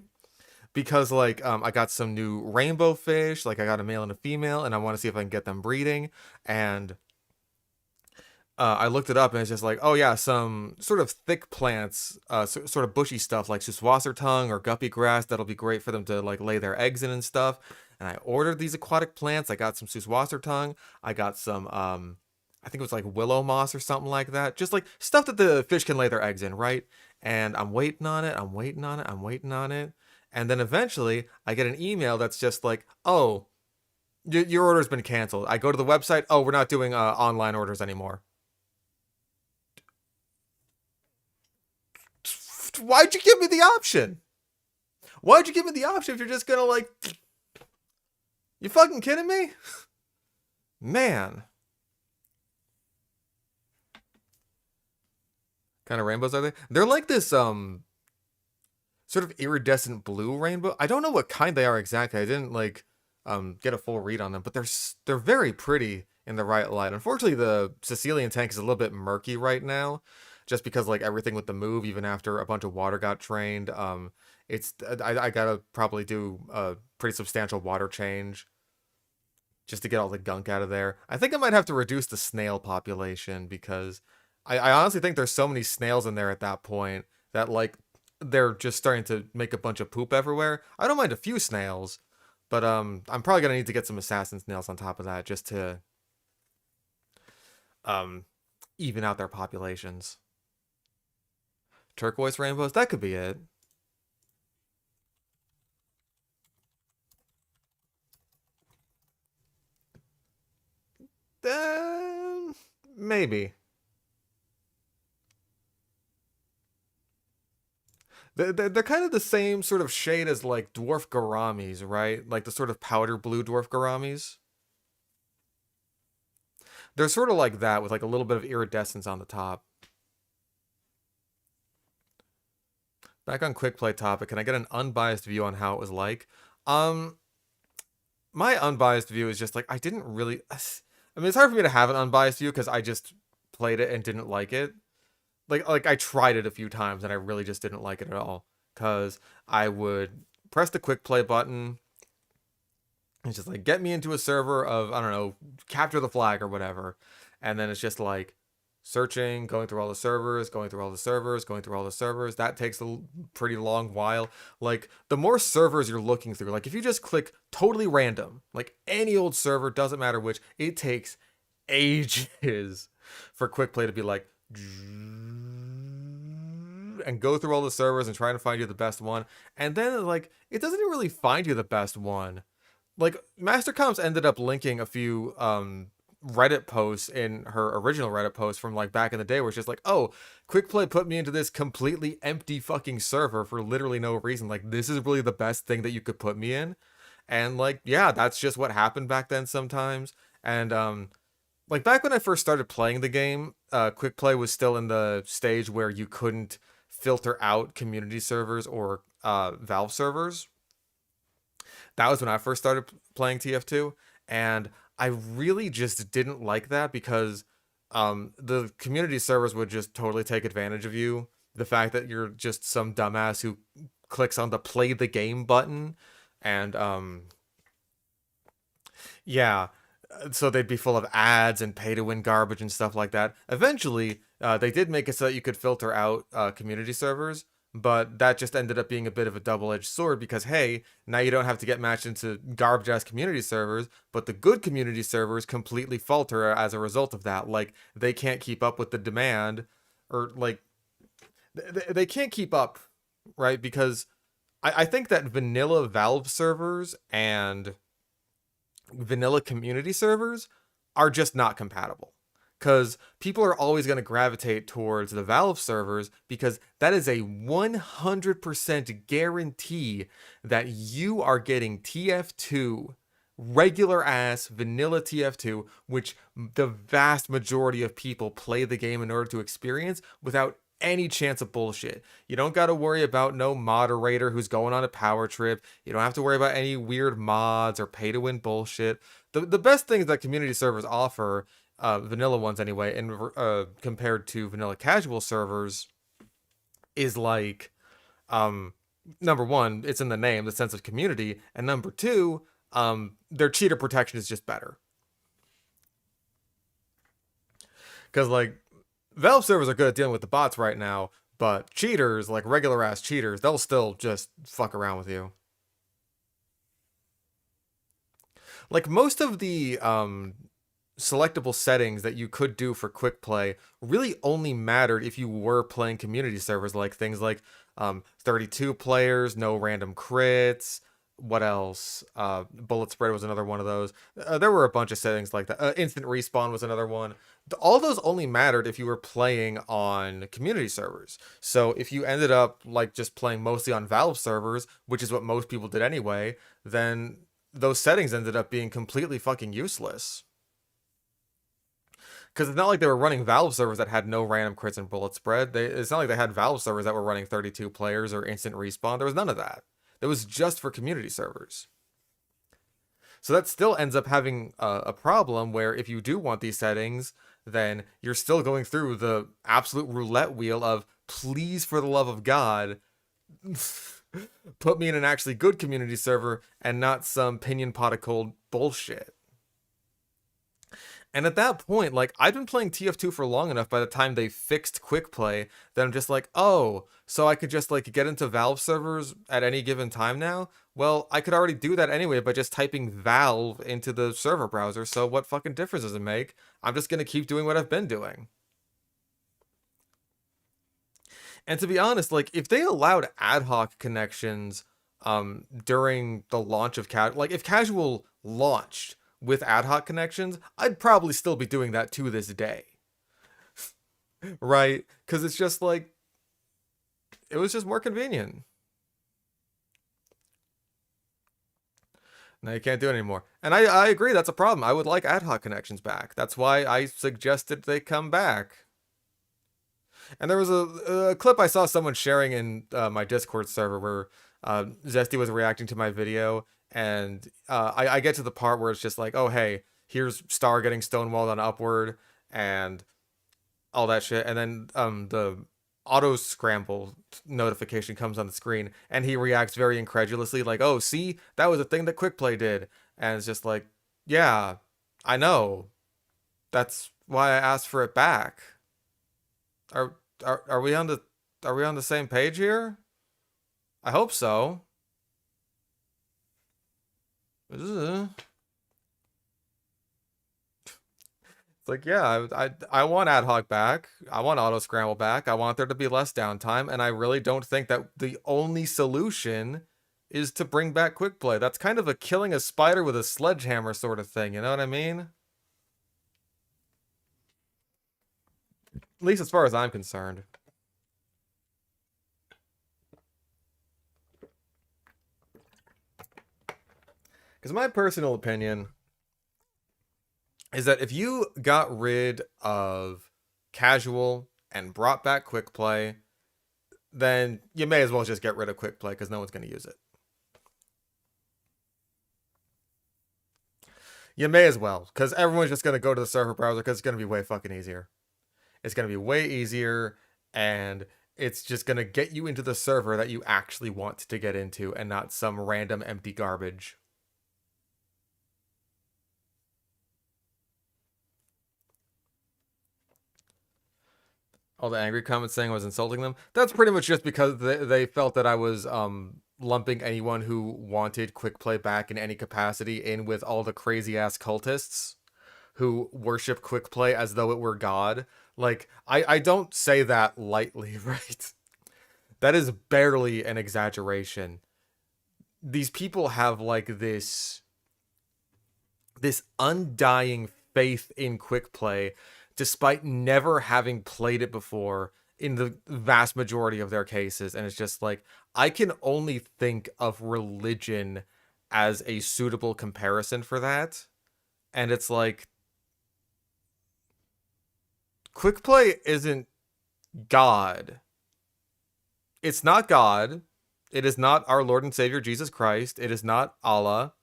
Because like I got some new rainbow fish, like I got a male and a female, and I want to see if I can get them breeding. And I looked it up, and it's just like, oh yeah, some sort of thick plants, sort of bushy stuff like Süßwasser tongue or guppy grass that'll be great for them to like lay their eggs in and stuff. And I ordered these aquatic plants. I got some Süßwasser tongue. I got some I think it was like willow moss or something like that. Just like stuff that the fish can lay their eggs in, right? And I'm waiting on it. I'm waiting on it. I'm waiting on it. And then eventually I get an email that's just like, oh, your order's been canceled. I go to the website. Oh, we're not doing online orders anymore. Why'd you give me the option? Why'd you give me the option if you're just gonna like, you fucking kidding me? Man. Kind of rainbows are they? They're like this sort of iridescent blue rainbow. I don't know what kind they are exactly. I didn't like get a full read on them, but they're very pretty in the right light. Unfortunately, the Sicilian tank is a little bit murky right now, just because like everything with the move, even after a bunch of water got drained, it's I gotta probably do a pretty substantial water change just to get all the gunk out of there. I think I might have to reduce the snail population because I honestly think there's so many snails in there at that point that like they're just starting to make a bunch of poop everywhere. I don't mind a few snails, but I'm probably gonna need to get some assassin snails on top of that just to um even out their populations. Turquoise rainbows, that could be it. Uh, maybe. They're kind of the same sort of shade as like dwarf gouramis, right? Like the sort of powder blue dwarf gouramis. They're sort of like that with like a little bit of iridescence on the top. Back on quick play topic, can I get an unbiased view on how it was like? Um, my unbiased view is just like I didn't really. I mean, it's hard for me to have an unbiased view because I just played it and didn't like it. Like I tried it a few times and I really just didn't like it at all. Cause I would press the quick play button. It's just like get me into a server of I don't know, capture the flag or whatever, and then it's just like searching, going through all the servers, going through all the servers, going through all the servers. That takes a pretty long while. Like the more servers you're looking through, like if you just click totally random, like any old server, doesn't matter which, it takes ages for quick play to be like and go through all the servers and trying to find you the best one. And then like it doesn't even really find you the best one. Like Master Comps ended up linking a few Reddit posts in her original Reddit post from like back in the day where it's just like, oh, quick play put me into this completely empty fucking server for literally no reason. Like this is really the best thing that you could put me in. And like, yeah, that's just what happened back then sometimes. And like back when I first started playing the game, quick play was still in the stage where you couldn't filter out community servers or Valve servers. That was when I first started playing TF2, and I really just didn't like that because the community servers would just totally take advantage of you. The fact that you're just some dumbass who clicks on the play the game button, and yeah, so they'd be full of ads and pay to win garbage and stuff like that. Eventually, they did make it so that you could filter out community servers, but that just ended up being a bit of a double-edged sword because hey, now you don't have to get matched into garbage ass community servers, but the good community servers completely falter as a result of that. Like they can't keep up with the demand, or like they can't keep up, right? Because I think that vanilla Valve servers and vanilla community servers are just not compatible. Because people are always going to gravitate towards the Valve servers because that is a 100% guarantee that you are getting TF2, regular ass vanilla TF2, which the vast majority of people play the game in order to experience without any chance of bullshit. You don't got to worry about no moderator who's going on a power trip. You don't have to worry about any weird mods or pay to win bullshit. The best things that community servers offer, vanilla ones anyway, and compared to vanilla casual servers, is like, number one, it's in the name, the sense of community, and number two, their cheater protection is just better. Because like Valve servers are good at dealing with the bots right now, but cheaters, like regular ass cheaters, they'll still just fuck around with you. Like most of the selectable settings that you could do for quick play really only mattered if you were playing community servers, like things like 32 players, no random crits. What else? Bullet spread was another one of those. There were a bunch of settings like that. Instant respawn was another one. All those only mattered if you were playing on community servers. So if you ended up like just playing mostly on Valve servers, which is what most people did anyway, then those settings ended up being completely fucking useless. Because it's not like they were running Valve servers that had no random crits and bullet spread. It's not like they had Valve servers that were running 32 players or instant respawn. There was none of that. It was just for community servers. So that still ends up having a problem where if you do want these settings, then you're still going through the absolute roulette wheel of please, for the love of God, put me in an actually good community server and not some pinion pot of cold bullshit. And at that point, like, I've been playing TF2 for long enough by the time they fixed quick play that I'm just like, oh, so I could just, like, get into Valve servers at any given time now? Well, I could already do that anyway by just typing Valve into the server browser, so what fucking difference does it make? I'm just gonna keep doing what I've been doing. And to be honest, like, if they allowed ad hoc connections during the launch of like, if Casual launched with ad hoc connections, I'd probably still be doing that to this day. Right? Because it's just like, it was just more convenient. Now you can't do it anymore. And I agree, that's a problem. I would like ad hoc connections back. That's why I suggested they come back. And there was a clip I saw someone sharing in my Discord server where Zesty was reacting to my video, and I get to the part where it's just like, oh, hey, here's Star getting stonewalled on Upward and all that shit. And then the auto scramble notification comes on the screen, and he reacts very incredulously, like, oh, see, that was a thing that Quick Play did. And it's just like, yeah, I know. That's why I asked for it back. Are we on the same page here? I hope so. It's like, yeah, I want ad hoc back. I want auto scramble back. I want there to be less downtime, and I really don't think that the only solution is to bring back quick play. That's kind of a killing a spider with a sledgehammer sort of thing, you know what I mean? At least as far as I'm concerned. Because my personal opinion is that if you got rid of casual and brought back quick play, then you may as well just get rid of quick play because no one's going to use it. You may as well, because everyone's just going to go to the server browser because it's going to be way fucking easier. It's going to be way easier, and it's just going to get you into the server that you actually want to get into and not some random empty garbage. All the angry comments saying I was insulting them. That's pretty much just because they felt that I was lumping anyone who wanted quick play back in any capacity in with all the crazy ass cultists who worship quick play as though it were God. Like, I don't say that lightly, right? That is barely an exaggeration. These people have like this undying faith in quick play despite never having played it before in the vast majority of their cases. And it's just like, I can only think of religion as a suitable comparison for that. And it's like, quick play isn't God. It's not God. It is not our Lord and Savior Jesus Christ. It is not Allah.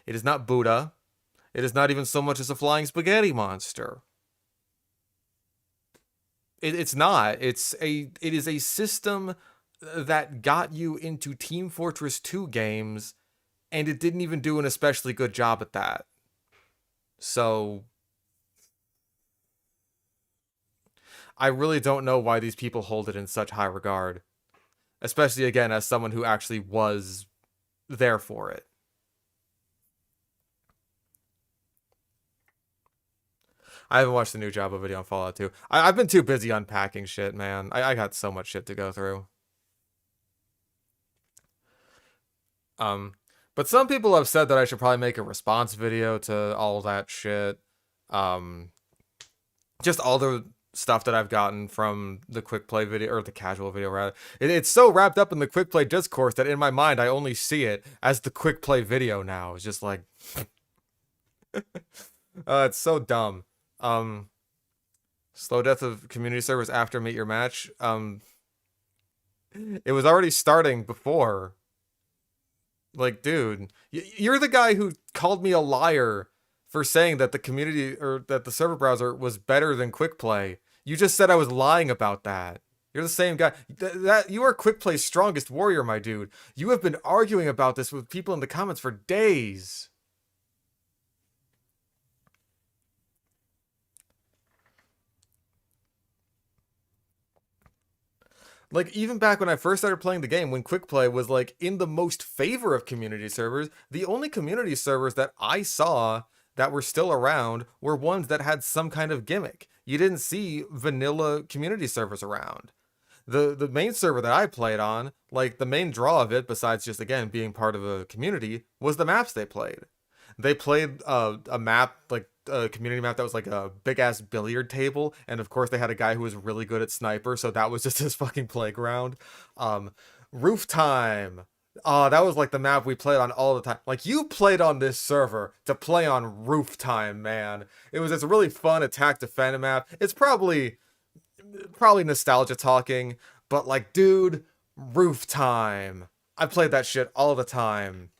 It is not Buddha. It is not even so much as a flying spaghetti monster. It's not. It is a system that got you into Team Fortress 2 games, and it didn't even do an especially good job at that. So I really don't know why these people hold it in such high regard. Especially, again, as someone who actually was there for it. I haven't watched the new Jabba video on Fallout 2. I've been too busy unpacking shit, man. I got so much shit to go through. But some people have said that I should probably make a response video to all that shit. Just all the stuff that I've gotten from the quick play video, or the casual video rather. It's so wrapped up in the quick play discourse that in my mind I only see it as the quick play video now. It's just like it's so dumb. Slow death of community servers after meet your match. It was already starting before. Like, dude, you're the guy who called me a liar for saying that the community or that the server browser was better than quick play. You just said I was lying about that. You're the same guy. That you are quick play's strongest warrior, my dude. You have been arguing about this with people in the comments for days. Like, even back when I first started playing the game, when quick play was like in the most favor of community servers, the only community servers that I saw that were still around were ones that had some kind of gimmick. You didn't see vanilla community servers around. The main server that I played on, like the main draw of it, besides just again being part of a community, was the maps they played. They played a map, like a community map that was like a big ass billiard table, and of course they had a guy who was really good at sniper, so that was just his fucking playground. Roof time. That was like the map we played on all the time. Like, you played on this server to play on Roof Time, man. It was this really fun attack defend map. It's probably nostalgia talking, but like, dude, Roof Time. I played that shit all the time.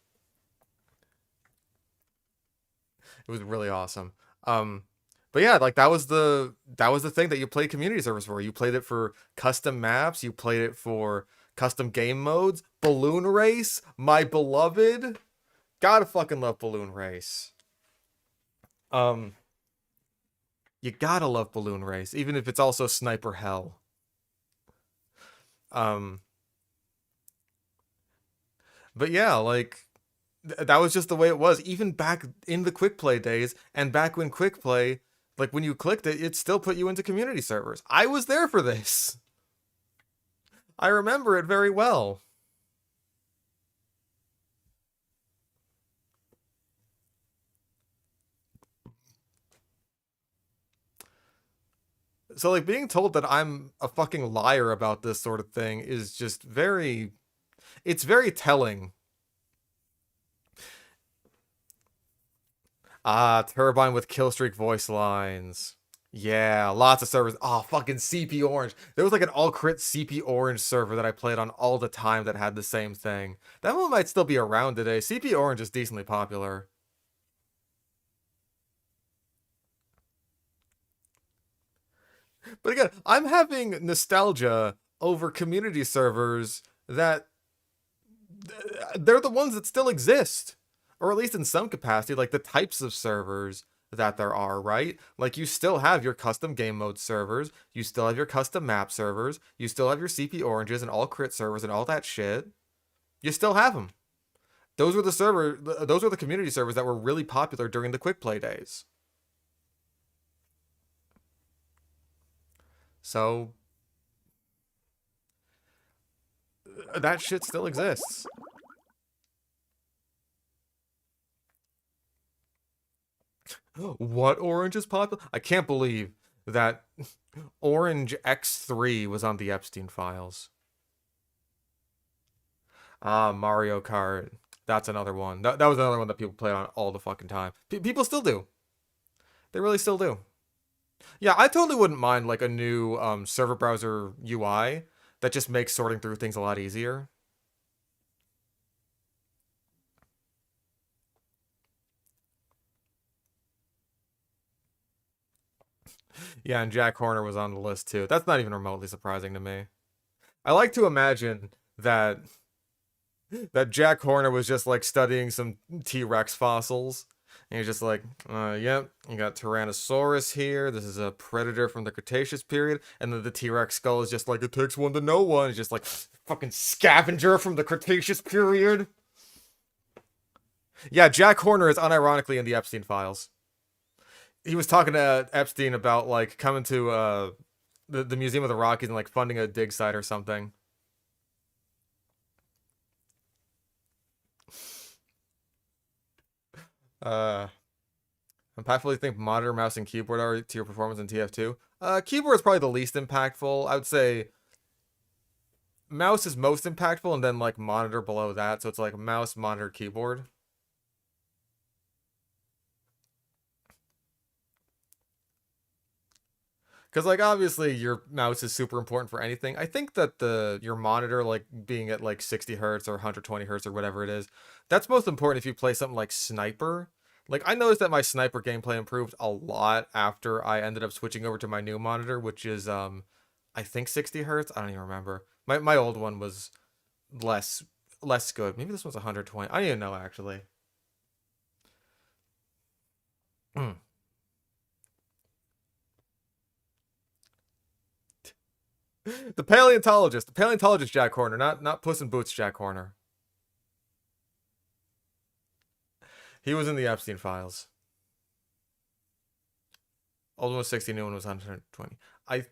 It was really awesome. But yeah, like that was the thing that you played community servers for. You played it for custom maps, you played it for custom game modes. Balloon Race, my beloved. Gotta fucking love Balloon Race. You gotta love Balloon Race, even if it's also Sniper Hell. But yeah, like that was just the way it was, even back in the quick play days, and back when quick play, like when you clicked it, it still put you into community servers. I was there for this. I remember it very well. So like being told that I'm a fucking liar about this sort of thing is just it's very telling. Turbine with Killstreak voice lines. Yeah, lots of servers. Oh, fucking CP Orange. There was like an all crit CP Orange server that I played on all the time that had the same thing. That one might still be around today. CP Orange is decently popular. But again, I'm having nostalgia over community servers that they're the ones that still exist. Or at least in some capacity, like the types of servers that there are, right? Like, you still have your custom game mode servers, you still have your custom map servers, you still have your CP oranges and all crit servers and all that shit. You still have them. Those were the community servers that were really popular during the quick play days. So that shit still exists. What orange is popular? I can't believe that Orange X3 was on the Epstein files. Ah, Mario Kart. That's another one. That was another one that people play on all the fucking time. People still do. They really still do. Yeah, I totally wouldn't mind like a new server browser UI that just makes sorting through things a lot easier. Yeah, and Jack Horner was on the list too. That's not even remotely surprising to me. I like to imagine that Jack Horner was just like studying some T-Rex fossils. And he's just like, yep, you got Tyrannosaurus here. This is a predator from the Cretaceous period. And then the T-Rex skull is just like, it takes one to know one. It's just like, fucking scavenger from the Cretaceous period. Yeah, Jack Horner is unironically in the Epstein files. He was talking to Epstein about like coming to the Museum of the Rockies and like funding a dig site or something. Uh, impactfully think monitor, mouse, and keyboard are to your performance in TF2. Keyboard is probably the least impactful. I would say mouse is most impactful, and then like monitor below that. So it's like mouse, monitor, keyboard. Because like obviously your mouse is super important for anything. I think that your monitor like being at like 60 hertz or 120 hertz or whatever it is, that's most important if you play something like Sniper. Like I noticed that my Sniper gameplay improved a lot after I ended up switching over to my new monitor, which is I think 60 hertz. I don't even remember. My old one was less less good. Maybe this one's 120. I don't even know actually. The paleontologist Jack Horner, not Puss in Boots Jack Horner. He was in the Epstein files. Old one was 60, new one was 120. I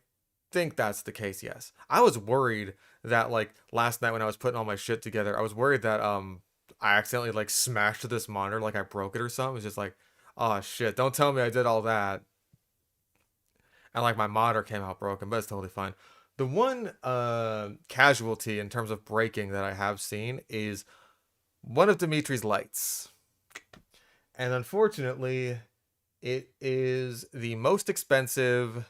think that's the case, yes. I was worried that like last night when I was putting all my shit together, I was worried that I accidentally like smashed this monitor, like I broke it or something. It was just like, oh shit, don't tell me I did all that. And like my monitor came out broken, but it's totally fine. The one casualty in terms of breaking that I have seen is one of Dimitri's lights. And unfortunately, it is the most expensive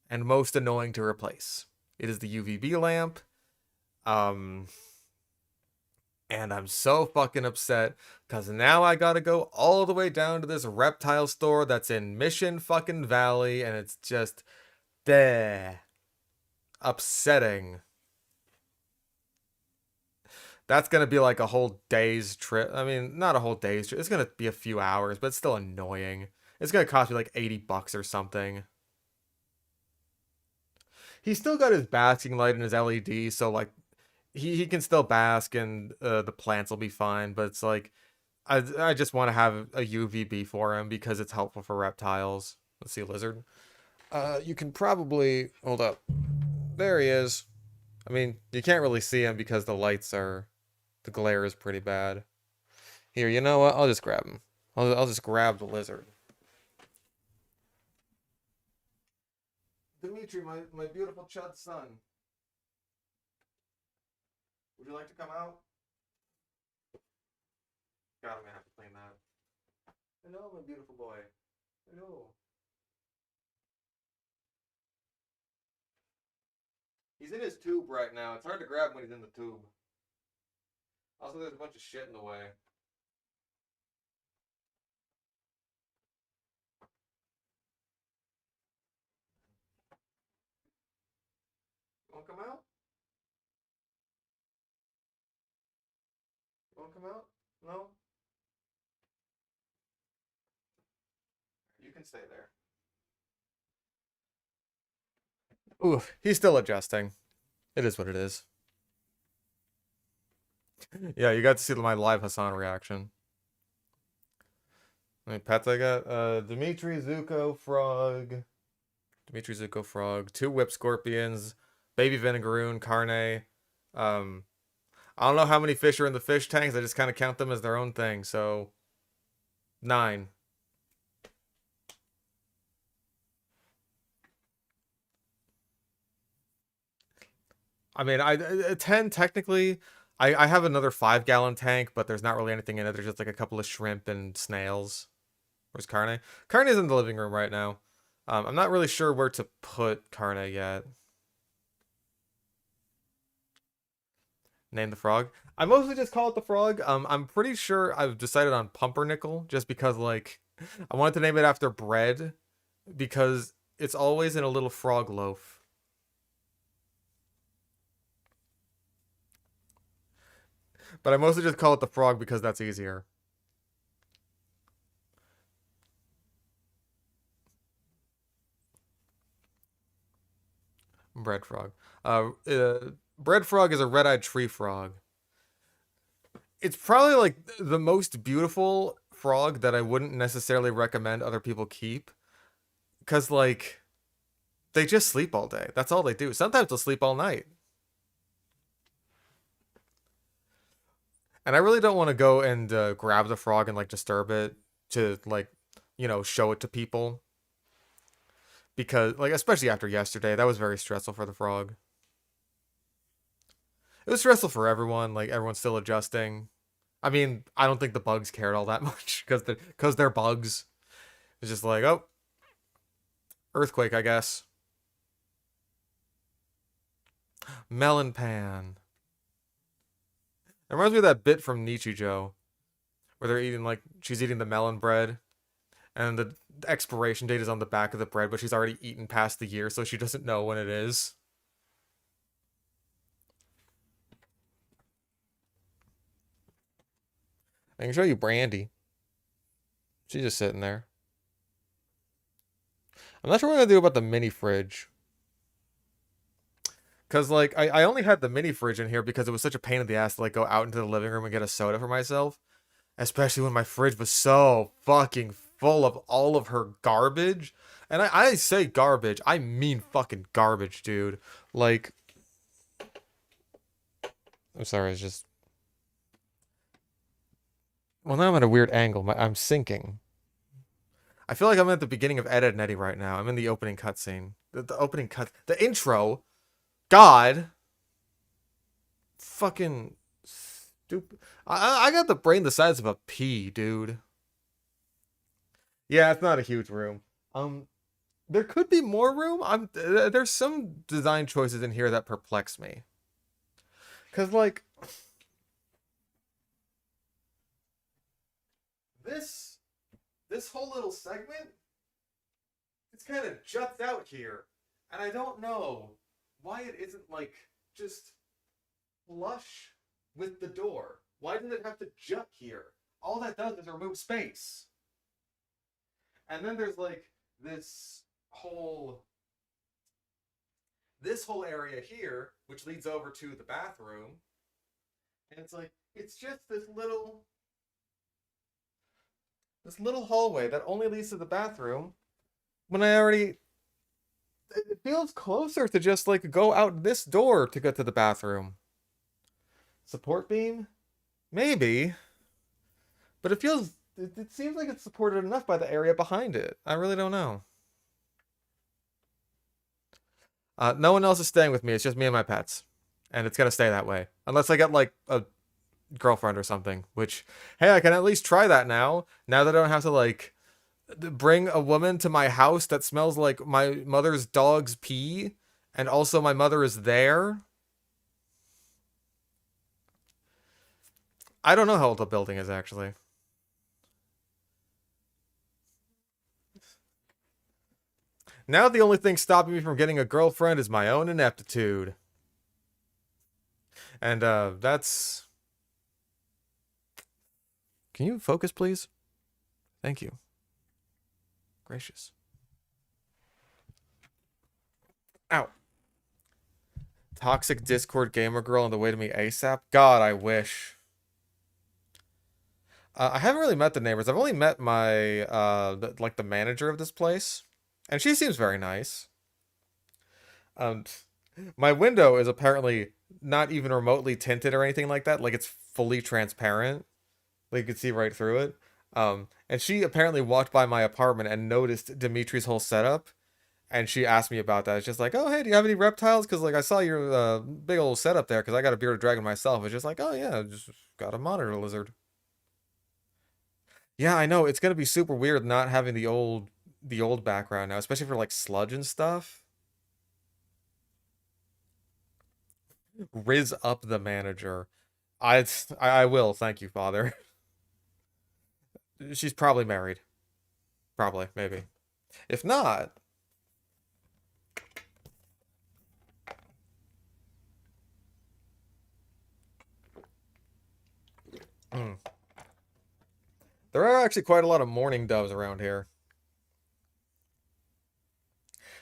and most annoying to replace. It is the UVB lamp. Um, and I'm so fucking upset because now I gotta go all the way down to this reptile store that's in Mission fucking Valley, and it's just bleh, upsetting. That's gonna be like a whole day's trip. I mean, not a whole day's trip. It's gonna be a few hours, but it's still annoying. It's gonna cost me like $80 or something. He's still got his basking light and his LED, so like he can still bask and the plants will be fine. But it's like I just want to have a UVB for him because it's helpful for reptiles. Let's see, lizard. You can probably hold up. There he is. I mean, you can't really see him because the glare is pretty bad. Here, you know what? I'll just grab him. I'll just grab the lizard. Dimitri, my beautiful chud son. Would you like to come out? God, I'm gonna have to clean that. Hello, my beautiful boy. Hello. He's in his tube right now. It's hard to grab him when he's in the tube. Also, there's a bunch of shit in the way. You wanna come out? You wanna come out? No? can stay there. Ooh, he's still adjusting. It is what it is. Yeah, you got to see my live Hassan reaction. How many pets I got? Dimitri, Zuko, Frog. Dimitri, Zuko, Frog. 2 Whip Scorpions. Baby Vinegaroon, Carne. I don't know how many fish are in the fish tanks. I just kind of count them as their own thing. So, 9. I mean, 10 technically. I have another 5-gallon tank, but there's not really anything in it. There's just like a couple of shrimp and snails. Where's Carne? Carne's in the living room right now. I'm not really sure where to put Carne yet. Name the frog. I mostly just call it the frog. I'm pretty sure I've decided on Pumpernickel just because, like, I wanted to name it after bread because it's always in a little frog loaf. But I mostly just call it the frog because that's easier. Bread frog. Bread frog is a red-eyed tree frog. It's probably like the most beautiful frog that I wouldn't necessarily recommend other people keep. Because, like, they just sleep all day. That's all they do. Sometimes they'll sleep all night. And I really don't want to go and grab the frog and, like, disturb it to, like, you know, show it to people. Because, like, especially after yesterday, that was very stressful for the frog. It was stressful for everyone. Like, everyone's still adjusting. I mean, I don't think the bugs cared all that much because they're bugs. It's just like, oh, earthquake, I guess. Melon pan. It reminds me of that bit from Nichijou, where they're eating, like, she's eating the melon bread, and the expiration date is on the back of the bread, but she's already eaten past the year, so she doesn't know when it is. I can show you Brandy. She's just sitting there. I'm not sure what I'm gonna do about the mini fridge. Because, like, I only had the mini fridge in here because it was such a pain in the ass to, like, go out into the living room and get a soda for myself. Especially when my fridge was so fucking full of all of her garbage. And I say garbage, I mean fucking garbage, dude. Like, I'm sorry, it's just... Well, now I'm at a weird angle. I'm sinking. I feel like I'm at the beginning of Ed, Edd n Eddy right now. I'm in the opening cutscene. The opening cut... The intro... God. Fucking stupid. I got the brain the size of a pea, dude. Yeah, it's not a huge room. There could be more room. There's some design choices in here that perplex me. Cause like this whole little segment, it's kind of juts out here, and I don't know why it isn't like just flush with the door. Why does it have to jut here? All that does is remove space. And then there's like this whole area here, which leads over to the bathroom. And it's like, it's just this little hallway that only leads to the bathroom when I already... It feels closer to just, like, go out this door to get to the bathroom. Support beam? Maybe. But it feels... It seems like it's supported enough by the area behind it. I really don't know. No one else is staying with me. It's just me and my pets. And it's gonna stay that way. Unless I get, like, a girlfriend or something. Which, hey, I can at least try that now. Now that I don't have to, like... bring a woman to my house that smells like my mother's dog's pee, and also my mother is there. I don't know how old the building is, actually. Now the only thing stopping me from getting a girlfriend is my own ineptitude. And, that's... Can you focus, please? Thank you. gracious. Ow. Toxic Discord gamer girl on the way to me ASAP. God, I wish. I haven't really met the neighbors. I've only met my, like the manager of this place. And she seems very nice. My window is apparently not even remotely tinted or anything like that. Like, it's fully transparent. Like, you can see right through it. And she apparently walked by my apartment and noticed Dimitri's whole setup. And she asked me about that. It's just like, oh, hey, do you have any reptiles? Because, like, I saw your big old setup there because I got a bearded dragon myself. It's just like, oh, yeah, just got a monitor lizard. Yeah, I know. It's going to be super weird not having the old background now, especially for, like, sludge and stuff. Riz up the manager. I will, thank you, father. She's probably married. Probably, maybe. If not... Mm. There are actually quite a lot of mourning doves around here.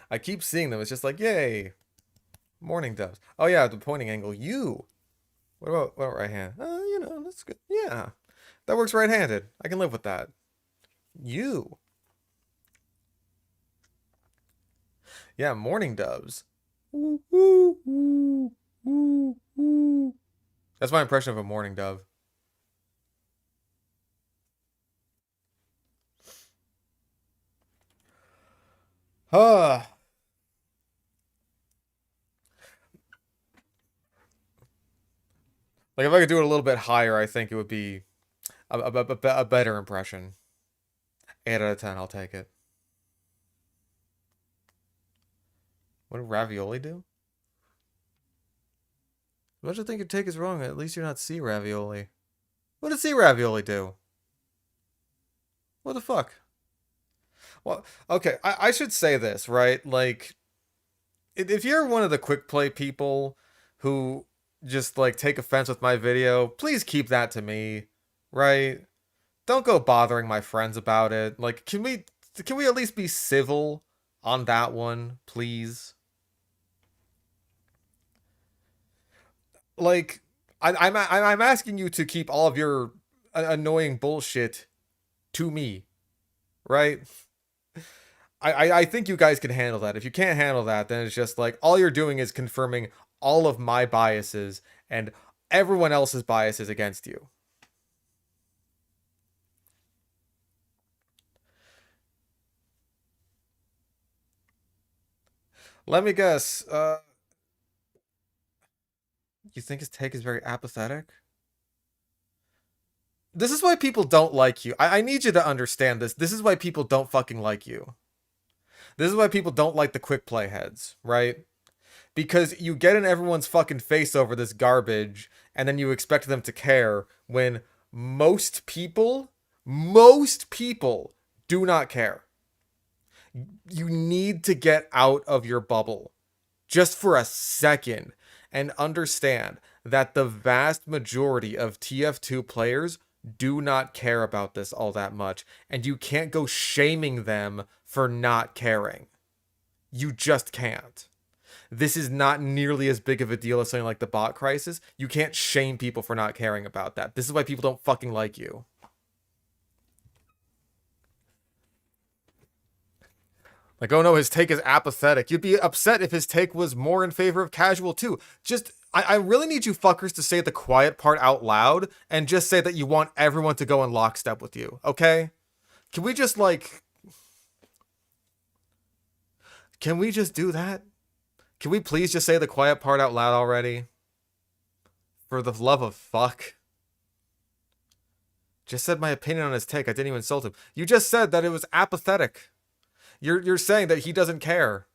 I keep seeing them. It's just like, yay. Mourning doves. Oh, yeah, the pointing angle. You. What about right hand? You know, that's good. Yeah. That works right-handed. I can live with that. You. Yeah, mourning doves. Ooh, ooh, ooh, ooh, ooh. That's my impression of a mourning dove. Huh. Like, if I could do it a little bit higher, I think it would be a better impression. 8 out of 10, I'll take it. What did ravioli do? What you think your take is wrong? At least you're not sea ravioli. What did sea ravioli do? What the fuck? Well, okay, I should say this, right? Like, if you're one of the quick play people who just, like, take offense with my video, please keep that to me, right? Don't go bothering my friends about it. Like, can we at least be civil on that one, please? Like, I'm asking you to keep all of your annoying bullshit to me, right? I think you guys can handle that. If you can't handle that, then it's just like all you're doing is confirming all of my biases and everyone else's biases against you. Let me guess. You think his take is very apathetic? This is why people don't like you. I need you to understand this. This is why people don't fucking like you. This is why people don't like the quick play heads, right? Because you get in everyone's fucking face over this garbage, and then you expect them to care when most people do not care. You need to get out of your bubble just for a second and understand that the vast majority of TF2 players do not care about this all that much, and you can't go shaming them for not caring. You just can't. This is not nearly as big of a deal as something like the bot crisis. You can't shame people for not caring about that. This is why people don't fucking like you. Like, oh no, his take is apathetic. You'd be upset if his take was more in favor of casual too. Just, I really need you fuckers to say the quiet part out loud and just say that you want everyone to go in lockstep with you, okay? Can we just, like... Can we just do that? Can we please just say the quiet part out loud already? For the love of fuck. Just said my opinion on his take. I didn't even insult him. You just said that it was apathetic. You're saying that he doesn't care.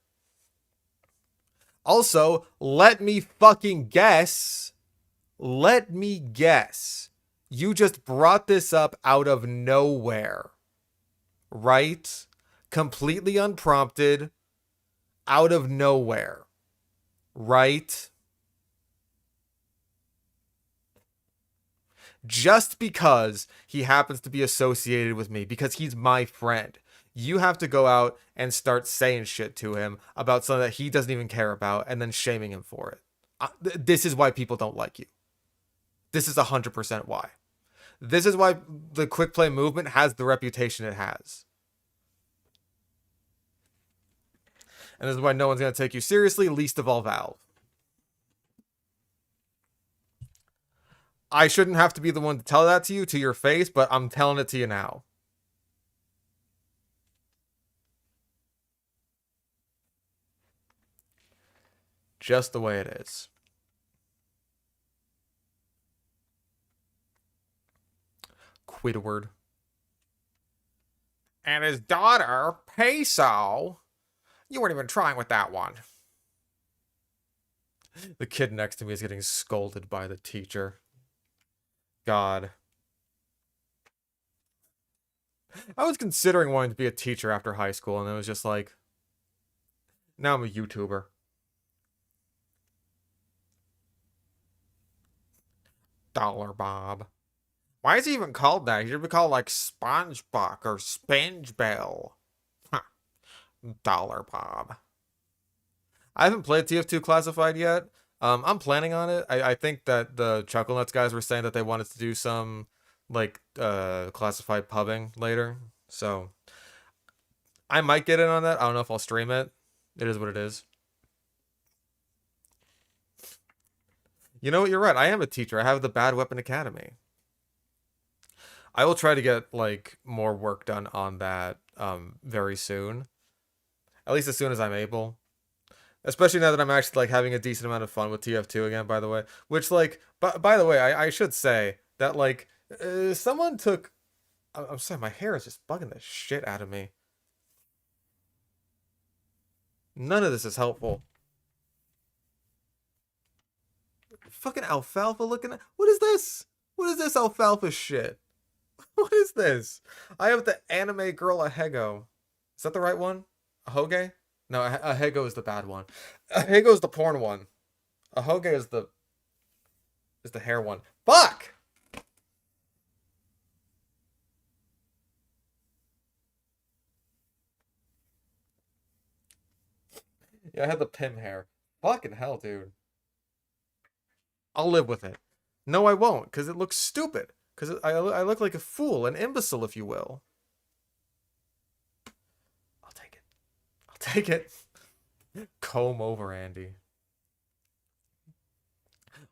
Also, let me fucking guess. Let me guess. You just brought this up out of nowhere. Right? Completely unprompted. Out of nowhere. Right? Just because he happens to be associated with me. Because he's my friend. You have to go out and start saying shit to him about something that he doesn't even care about and then shaming him for it. This is why people don't like you. This is 100% why. This is why the quick play movement has the reputation it has. And this is why no one's going to take you seriously, least of all Valve. I shouldn't have to be the one to tell that to you to your face, but I'm telling it to you now. Just the way it is. Quidward. And his daughter, Peso. You weren't even trying with that one. The kid next to me is getting scolded by the teacher. God. I was considering wanting to be a teacher after high school, and it was just like, now I'm a YouTuber. Dollar Bob. Why is he even called that? He should be called like SpongeBob or SpongeBell. Huh. Dollar Bob. I haven't played TF2 Classified yet. I'm planning on it. I think that the Chuckle Nuts guys were saying that they wanted to do some like classified pubbing later. So I might get in on that. I don't know if I'll stream it. It is what it is. You know what? You're right. I am a teacher. I have the Bad Weapon Academy. I will try to get like more work done on that very soon. At least as soon as I'm able. Especially now that I'm actually like having a decent amount of fun with TF2 again, by the way. Which like, by the way, I should say that like someone took. I'm sorry, my hair is just bugging the shit out of me. None of this is helpful. Fucking alfalfa looking at. What is this? What is this alfalfa shit? What is this? I have the anime girl Ahego. Is that the right one? Ahoge? No, Ahego is the bad one. Ahego is the porn one. Ahoge is the hair one. Fuck! Yeah, I had the Pim hair. Fucking hell, dude. I'll live with it. No, I won't, because it looks stupid. Because I look like a fool, an imbecile, if you will. I'll take it. I'll take it. Comb over, Andy.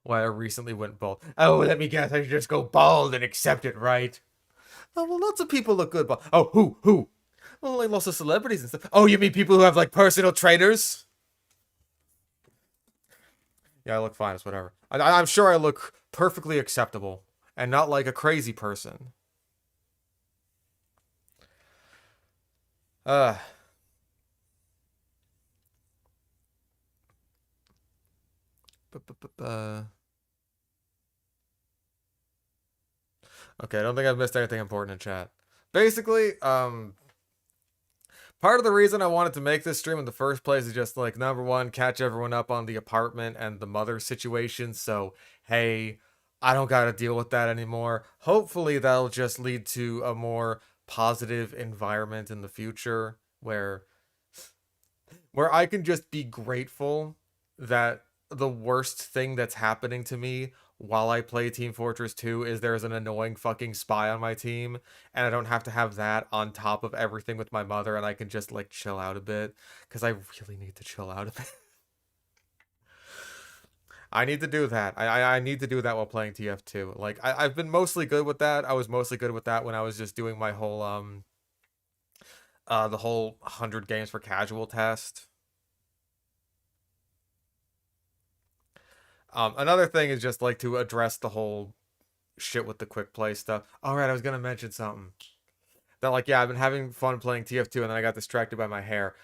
Why I recently went bald. Oh, let me guess. I should just go bald and accept it, right? Oh, well, lots of people look good bald. Oh, who? Well, like lots of celebrities and stuff. Oh, you mean people who have, like, personal trainers? Yeah, I look fine. It's whatever. I'm sure I look perfectly acceptable. And not like a crazy person. Okay, I don't think I've missed anything important in chat. Basically, part of the reason I wanted to make this stream in the first place is just like, number one, catch everyone up on the apartment and the mother situation. So, hey, I don't got to deal with that anymore. Hopefully that'll just lead to a more positive environment in the future where I can just be grateful that the worst thing that's happening to me while I play Team Fortress 2 is there's an annoying fucking spy on my team, and I don't have to have that on top of everything with my mother, and I can just like chill out a bit, because I really need to chill out a bit. I need to do that. I need to do that while playing TF2. Like, I've been mostly good with that. I was mostly good with that when I was just doing my whole, the whole 100 games for casual test. Another thing is just, like, to address the whole shit with the quick play stuff. Alright, I was gonna mention something. That, like, yeah, I've been having fun playing TF2, and then I got distracted by my hair.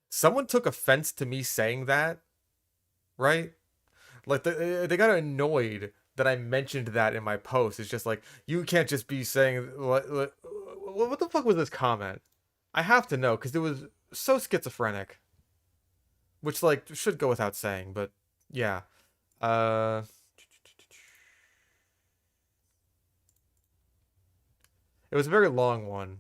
Someone took offense to me saying that. Right? Like, they got annoyed that I mentioned that in my post. It's just like, you can't just be saying, what the fuck was this comment? I have to know, because it was so schizophrenic. Which, like, should go without saying, but, yeah. It was a very long one.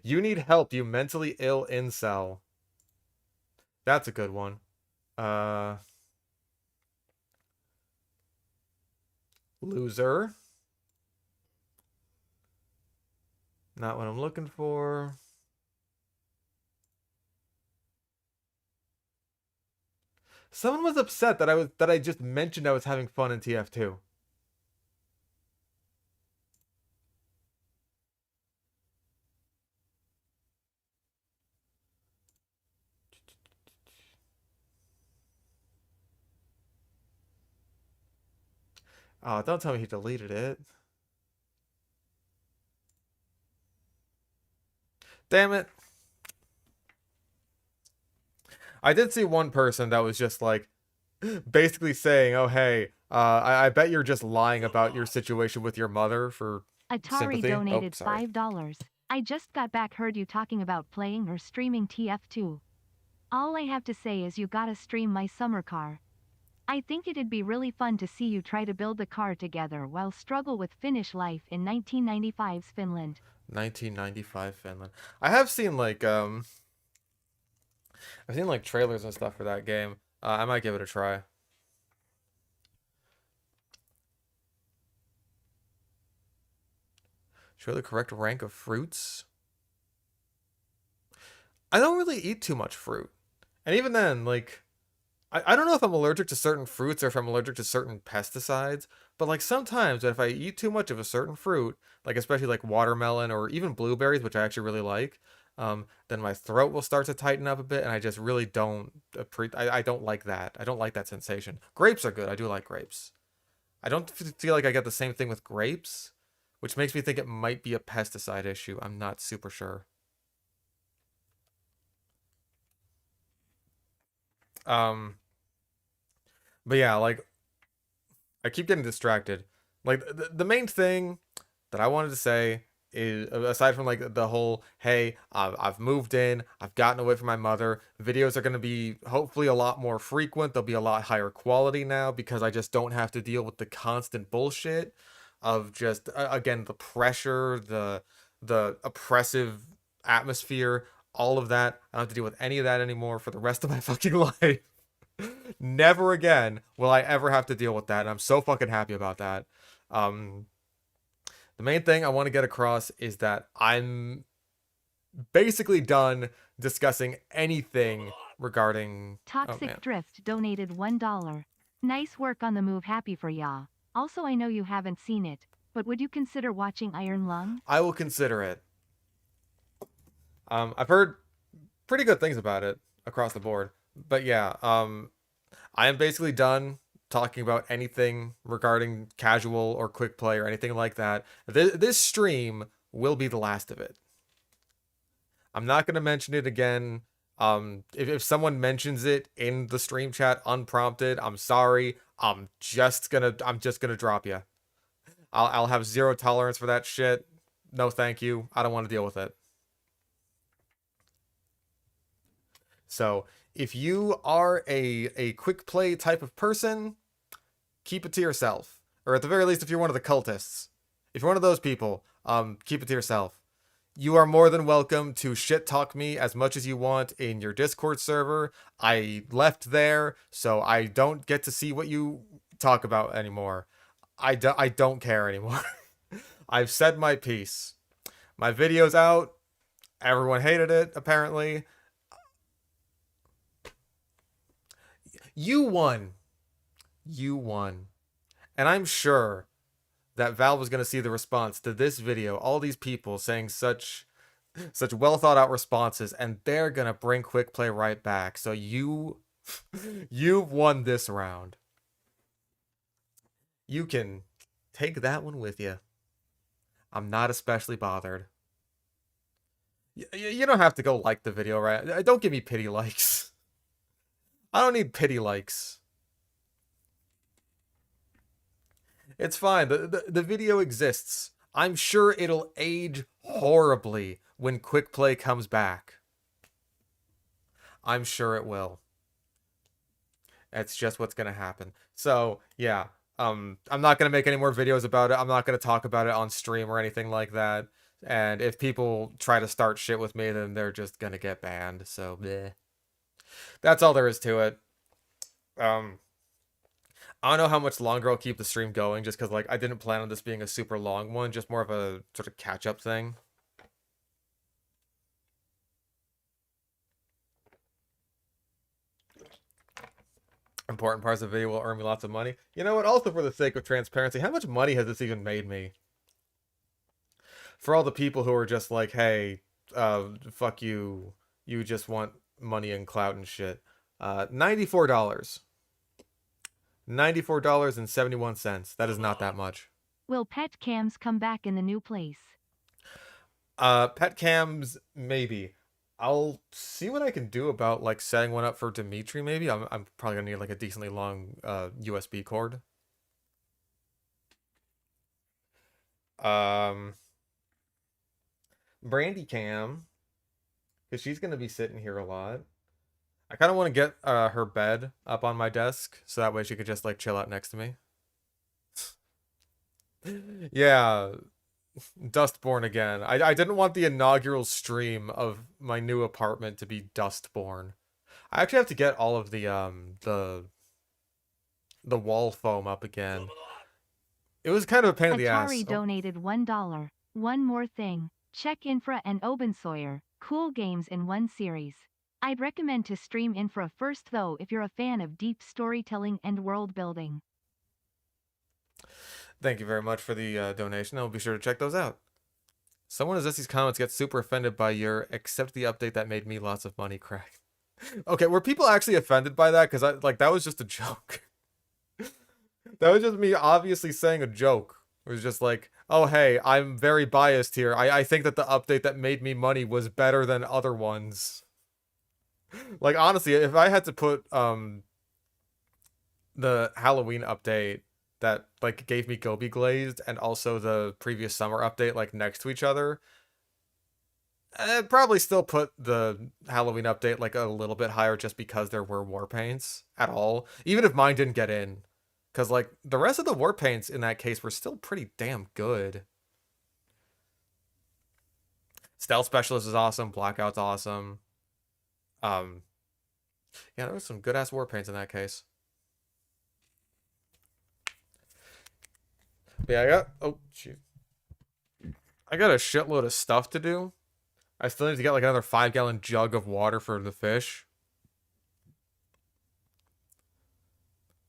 You need help, you mentally ill incel. That's a good one. Uh, Loser. Not what I'm looking for. Someone was upset that I just mentioned I was having fun in TF2. Oh, don't tell me he deleted it. Damn it. I did see one person that was just like basically saying, "Oh hey, I bet you're just lying about your situation with your mother for Atari sympathy." Oh, donated sorry. $5. I just got back, heard you talking about playing or streaming TF2. All I have to say is you gotta stream my summer car. I think it'd be really fun to see you try to build the car together while struggle with Finnish life in 1995's Finland. 1995 Finland. I have seen like I've seen like trailers and stuff for that game. I might give it a try. Show the correct rank of fruits. I don't really eat too much fruit. And even then, like, I don't know if I'm allergic to certain fruits or if I'm allergic to certain pesticides, but like sometimes if I eat too much of a certain fruit, like especially like watermelon or even blueberries, which I actually really like, then my throat will start to tighten up a bit, and I just really don't I don't like that. I don't like that sensation. Grapes are good. I do like grapes. I don't feel like I get the same thing with grapes, which makes me think it might be a pesticide issue. I'm not super sure. Um, but yeah, like I keep getting distracted. Like the main thing that I wanted to say is aside from like the whole hey, I've moved in, I've gotten away from my mother. Videos are going to be hopefully a lot more frequent. They'll be a lot higher quality now because I just don't have to deal with the constant bullshit of just again the pressure, the oppressive atmosphere, all of that. I don't have to deal with any of that anymore for the rest of my fucking life. Never again will I ever have to deal with that, and I'm so fucking happy about that. Um, the main thing I want to get across is that I'm basically done discussing anything regarding. Oh Toxic man, Drift donated $1. Nice work on the move, happy for ya. Also, I know you haven't seen it, but would you consider watching Iron Lung? I will consider it. I've heard pretty good things about it across the board, but yeah, I am basically done talking about anything regarding casual or quick play or anything like that. This stream will be the last of it. I'm not going to mention it again. If someone mentions it in the stream chat unprompted, I'm sorry. I'm just gonna drop you. I'll have zero tolerance for that shit. No, thank you. I don't want to deal with it. So if you are a quick play type of person, keep it to yourself. Or at the very least, if you're one of the cultists, if you're one of those people, keep it to yourself. You are more than welcome to shit talk me as much as you want in your Discord server. I left there, so I don't get to see what you talk about anymore. I don't care anymore. I've said my piece. My video's out. Everyone hated it, apparently. You won. You won. And I'm sure that Valve was going to see the response to this video, all these people saying such well thought out responses, and they're going to bring quick play right back. So you've won this round. You can take that one with you. I'm not especially bothered. You don't have to go like the video, right? Don't give me pity likes. I don't need pity likes. It's fine. The video exists. I'm sure it'll age horribly when quick play comes back. I'm sure it will. That's just what's gonna happen. So yeah, I'm not gonna make any more videos about it. I'm not gonna talk about it on stream or anything like that. And if people try to start shit with me, then they're just gonna get banned. So, bleh. That's all there is to it. Um, I don't know how much longer I'll keep the stream going, just because like I didn't plan on this being a super long one, just more of a sort of catch-up thing. Important parts of the video will earn me lots of money. You know what? Also, for the sake of transparency, how much money has this even made me? For all the people who are just like, hey, fuck you, you just want money and clout and shit. $94. $94.71. That is not that much. Will pet cams come back in the new place? Pet cams, maybe. I'll see what I can do about like setting one up for Dimitri. Maybe I'm probably gonna need like a decently long USB cord. Um, Brandy cam, because she's gonna be sitting here a lot. I kind of want to get her bed up on my desk so that way she could just like chill out next to me. Yeah, Dustborn again. I didn't want the inaugural stream of my new apartment to be Dustborn. I actually have to get all of the wall foam up again. It was kind of a pain in the ass. Atari donated $1. One more thing. Check Infra and Oben Sawyer. Cool games in one series. I'd recommend to stream Infra first though if you're a fan of deep storytelling and world building. Thank you very much for the donation. I'll be sure to check those out. Someone in Zessy's comments gets super offended by your accept the update that made me lots of money crack. Okay, were people actually offended by that? Because that was just a joke. That was just me obviously saying a joke. It was just like, oh hey, I'm very biased here. I think that the update that made me money was better than other ones. Like honestly, if I had to put the Halloween update that like gave me Gobi Glazed and also the previous summer update like next to each other, I'd probably still put the Halloween update like a little bit higher just because there were war paints at all, even if mine didn't get in. Because, like, the rest of the war paints in that case were still pretty damn good. Stealth Specialist is awesome. Blackout's awesome. Yeah, there was some good-ass war paints in that case. But yeah, oh, shoot. I got a shitload of stuff to do. I still need to get, like, another 5-gallon jug of water for the fish.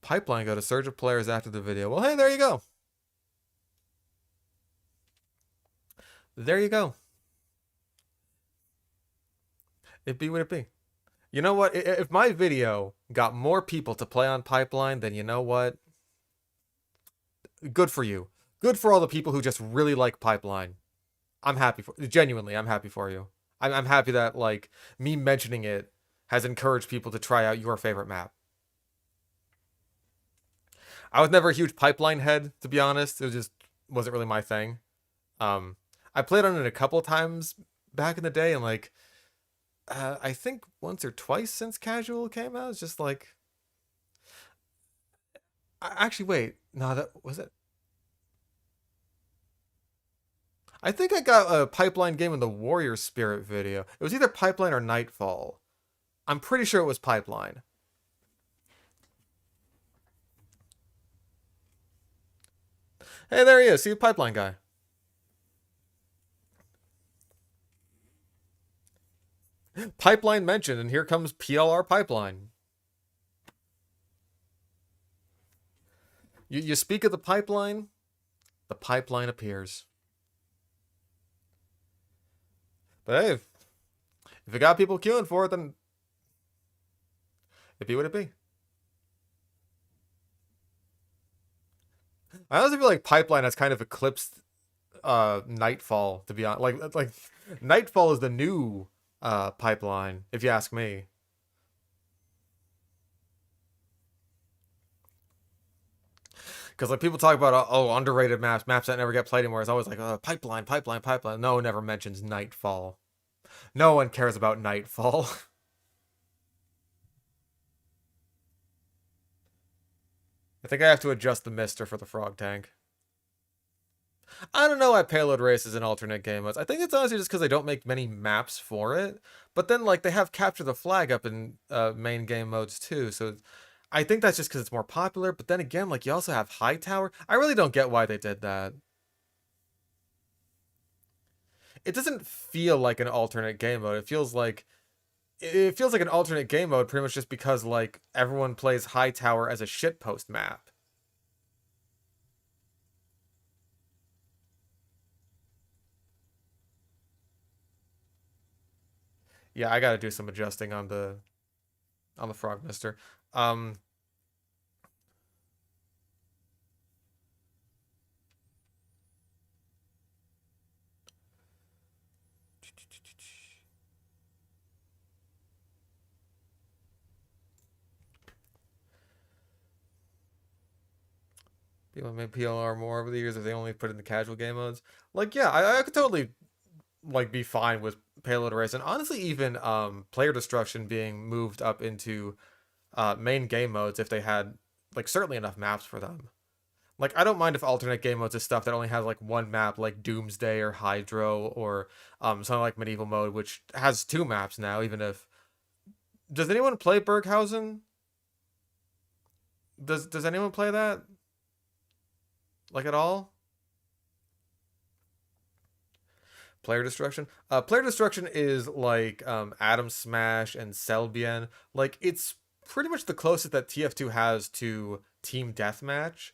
Pipeline go to Surge of Players after the video. Well, hey, there you go. There you go. It be what it be. You know what? If my video got more people to play on Pipeline, then you know what? Good for you. Good for all the people who just really like Pipeline. I'm happy for genuinely. I'm happy for you. I'm happy that like me mentioning it has encouraged people to try out your favorite map. I was never a huge Pipeline head, to be honest. It just wasn't really my thing. I played on it a couple of times back in the day, and like, I think once or twice since Casual came out. It's just like, actually, wait, no, that was it. I think I got a Pipeline game in the Warrior Spirit video. It was either Pipeline or Nightfall. I'm pretty sure it was Pipeline. Hey, there he is. See the Pipeline guy. Pipeline mentioned, and here comes PLR Pipeline. You speak of the pipeline appears. But hey, if it got people queuing for it, then it be what it be. I honestly feel like Pipeline has kind of eclipsed Nightfall, to be honest. Like Nightfall is the new Pipeline, if you ask me. Because like people talk about underrated maps that never get played anymore. It's always like Pipeline. No one ever mentions Nightfall. No one cares about Nightfall. I think I have to adjust the mister for the frog tank. I don't know why Payload Race is an alternate game modes. I think it's honestly just because they don't make many maps for it. But then like they have Capture the Flag up in main game modes too. So I think that's just because it's more popular. But then again, like you also have Hightower. I really don't get why they did that. It doesn't feel like an alternate game mode. It feels like an alternate game mode pretty much just because like everyone plays Hightower as a shitpost map. Yeah, I gotta do some adjusting on the Frog Mister. Um, People made PLR more over the years if they only put it in the casual game modes. Like, yeah, I could totally like be fine with Payload Race and honestly even player destruction being moved up into main game modes if they had like certainly enough maps for them. Like I don't mind if alternate game modes is stuff that only has like one map, like Doomsday or Hydro or something like Medieval Mode, which has two maps now. Even if does anyone play Berghausen? Does anyone play that like at all? Player destruction is like Atom Smash and Selbien. Like it's pretty much the closest that TF2 has to team deathmatch,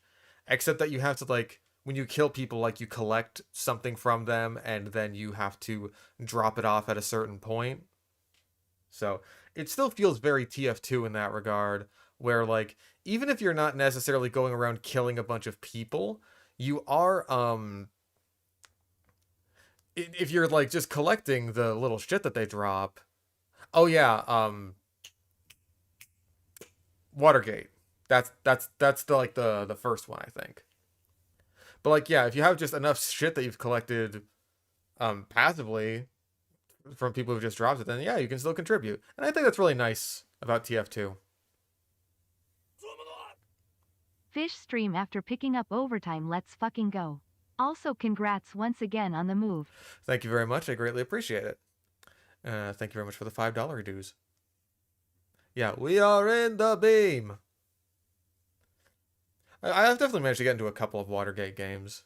except that you have to like when you kill people, like you collect something from them and then you have to drop it off at a certain point. So it still feels very TF2 in that regard, where like even if you're not necessarily going around killing a bunch of people, you are if you're like just collecting the little shit that they drop. Oh yeah, Watergate. That's the like the first one I think. But like yeah, if you have just enough shit that you've collected passively from people who just dropped it, then yeah, you can still contribute. And I think that's really nice about TF2. Fish stream after picking up overtime. Let's fucking go. Also, congrats once again on the move. Thank you very much. I greatly appreciate it. Thank you very much for the $5 dues. Yeah, we are in the beam. I've definitely managed to get into a couple of Watergate games.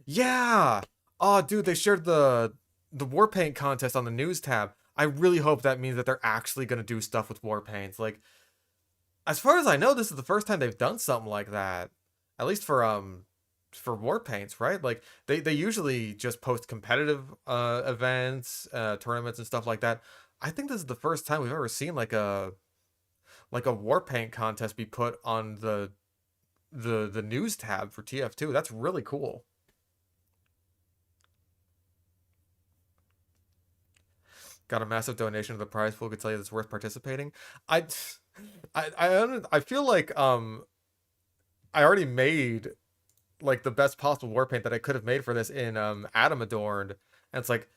Yeah. Oh, dude, they shared the Warpaint contest on the news tab. I really hope that means that they're actually gonna do stuff with Warpaints. Like, as far as I know, this is the first time they've done something like that. At least for Warpaints, right? Like they usually just post competitive events, tournaments and stuff like that. I think this is the first time we've ever seen like a Warpaint contest be put on the news tab for TF2. That's really cool. Got a massive donation to the prize pool. Could tell you it's worth participating. I, I feel like I already made like the best possible war paint that I could have made for this in Atom Adorned, and it's like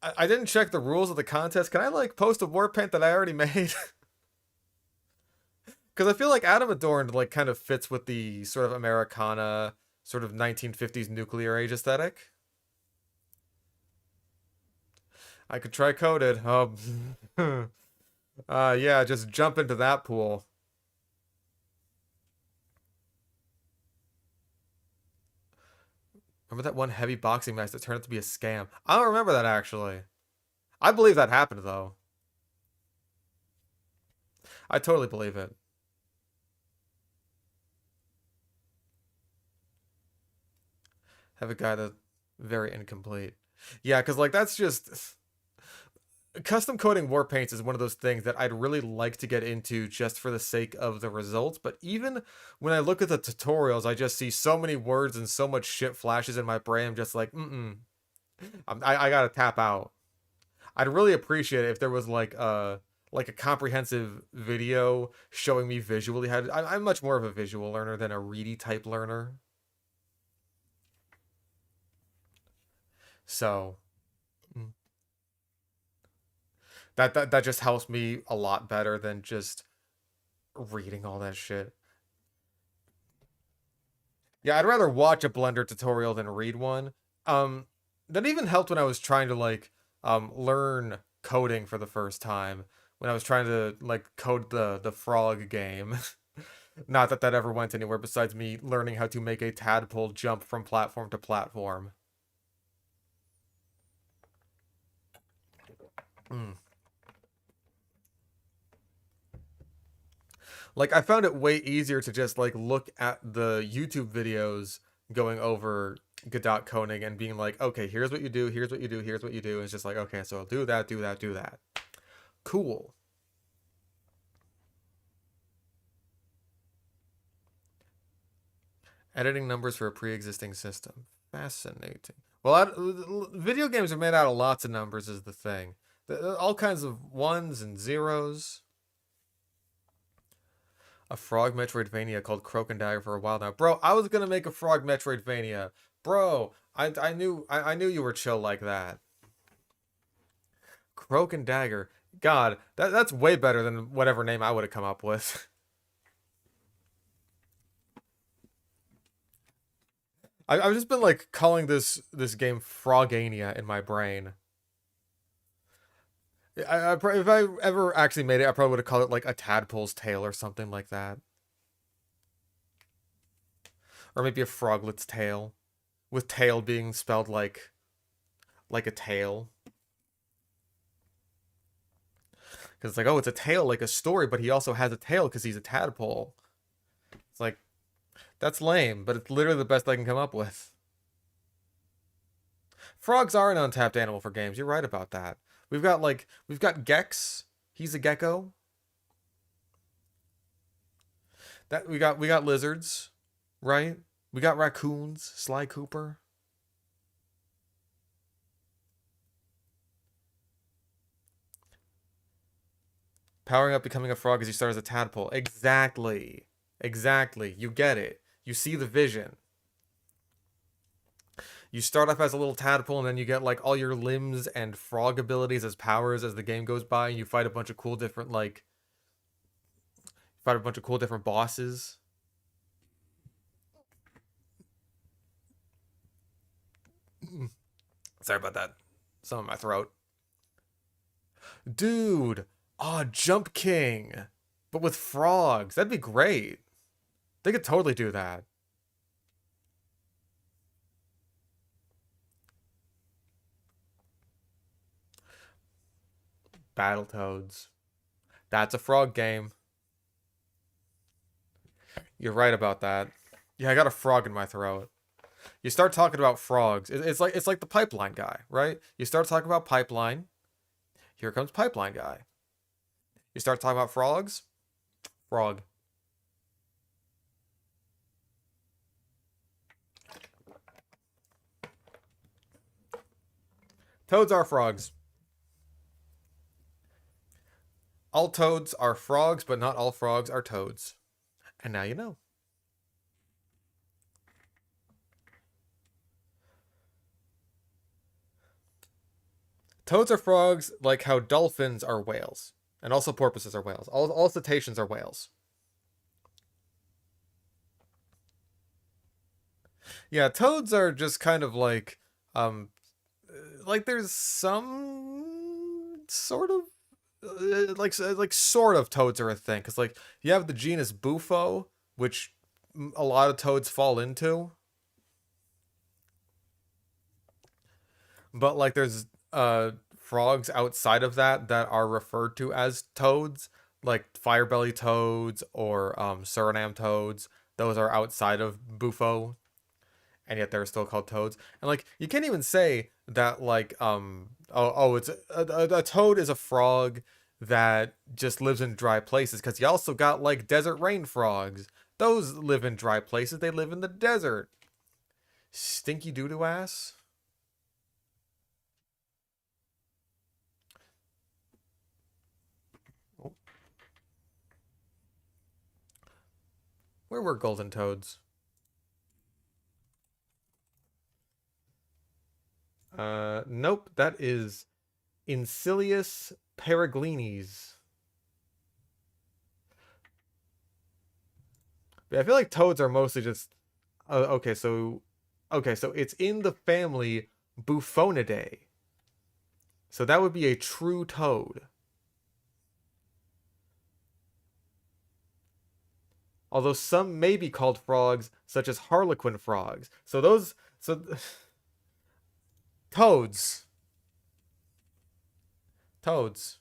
I didn't check the rules of the contest. Can I like post a war paint that I already made? Because I feel like Atom Adorned like kind of fits with the sort of Americana, sort of 1950s nuclear age aesthetic. I could try coded. Yeah, just jump into that pool. Remember that one heavy boxing match that turned out to be a scam? I don't remember that actually. I believe that happened though. I totally believe it. Have a guy that's very incomplete. Yeah, because like that's just custom coding war paints is one of those things that I'd really like to get into just for the sake of the results. But even when I look at the tutorials, I just see so many words and so much shit flashes in my brain. I'm just like, I gotta tap out. I'd really appreciate it if there was like a comprehensive video showing me visually how to. I'm much more of a visual learner than a ready type learner. So mm, that just helps me a lot better than just reading all that shit. Yeah, I'd rather watch a Blender tutorial than read one. Um, that even helped when I was trying to like learn coding for the first time. When I was trying to like code the frog game. Not that that ever went anywhere besides me learning how to make a tadpole jump from platform to platform. Mm. Like I found it way easier to just like look at the YouTube videos going over Godot coding and being like, okay, here's what you do, here's what you do, here's what you do. And it's just like, okay, so I'll do that, do that, do that. Cool. Editing numbers for a pre-existing system. Fascinating. Well, video games are made out of lots of numbers is the thing. All kinds of ones and zeros. A frog Metroidvania called Croak and Dagger for a while now. Bro, I was gonna make a frog Metroidvania. Bro, I knew you were chill like that. Croak and Dagger. God, that's way better than whatever name I would have come up with. I've just been like calling this game Frogania in my brain. If I ever actually made it, I probably would have called it like a tadpole's tail or something like that, or maybe a froglet's tail, with tail being spelled like a tail. Because it's like, oh, it's a tail like a story, but he also has a tail because he's a tadpole. It's like that's lame, but it's literally the best I can come up with. Frogs are an untapped animal for games. You're right about that. We've got Gex. He's a gecko. That we got lizards, right? We got raccoons. Sly Cooper. Powering up, becoming a frog as you start as a tadpole. Exactly. Exactly. You get it. You see the vision. You start off as a little tadpole and then you get like all your limbs and frog abilities as powers as the game goes by, and you fight a bunch of cool different bosses. Sorry about that. Some in my throat. Dude, Jump King. But with frogs. That'd be great. They could totally do that. Battletoads. That's a frog game. You're right about that. Yeah, I got a frog in my throat. You start talking about frogs. It's like the pipeline guy, right? You start talking about pipeline. Here comes pipeline guy. You start talking about frogs. Frog. Toads are frogs. All toads are frogs, but not all frogs are toads. And now you know. Toads are frogs like how dolphins are whales. And also porpoises are whales. All cetaceans are whales. Yeah, toads are just kind of like there's some sort of like sort of toads are a thing, because like you have the genus Bufo, which a lot of toads fall into, but like there's frogs outside of that that are referred to as toads, like firebelly toads or Suriname toads. Those are outside of Bufo, and yet they're still called toads. And like you can't even say that like it's a toad is a frog that just lives in dry places, because you also got like desert rain frogs. Those live in dry places. They live in the desert. Stinky doo doo ass. Oh, where were golden toads? Nope. That is Incilius peregrinis. But I feel like toads are mostly just Okay, so it's in the family Bufonidae. So that would be a true toad. Although some may be called frogs, such as harlequin frogs. So toads, toads.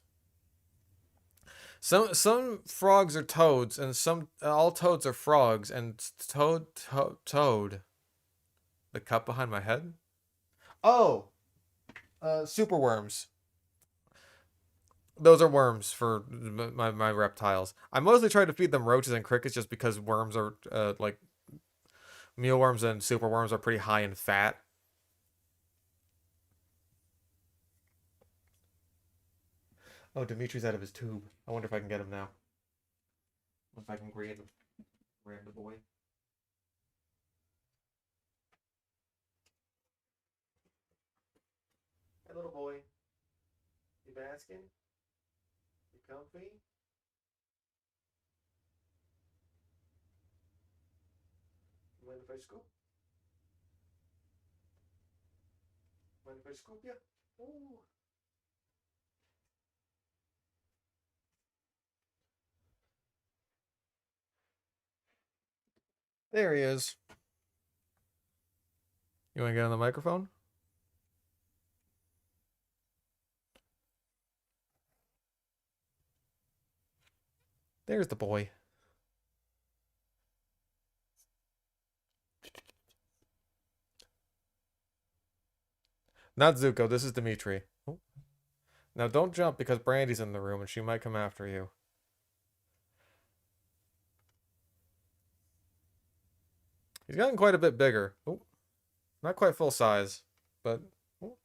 Some frogs are toads, and some all toads are frogs. And toad. The cup behind my head. Oh, superworms. Those are worms for my reptiles. I mostly try to feed them roaches and crickets just because worms are like mealworms and superworms are pretty high in fat. Oh, Dimitri's out of his tube. I wonder if I can get him now. If I can grab the boy. Hey, little boy. You basking? You comfy? You mind if I scoop? Mind if I scoop you? Ooh. There he is. You want to get on the microphone? There's the boy. Not Zuko, this is Dimitri. Oh. Now don't jump because Brandy's in the room and she might come after you. He's gotten quite a bit bigger. Oh, not quite full size, but oh.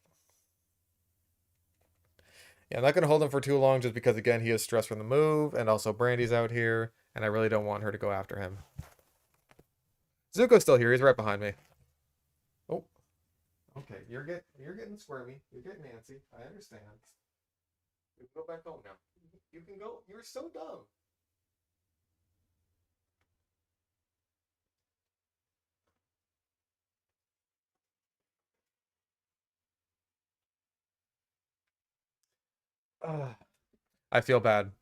Yeah, I'm not gonna hold him for too long just because again he is stressed from the move, and also Brandy's out here, and I really don't want her to go after him. Zuko's still here. He's right behind me. Oh, okay. You're getting squirmy. You're getting antsy. I understand. You can go back home now. You can go. You're so dumb. Ugh. I feel bad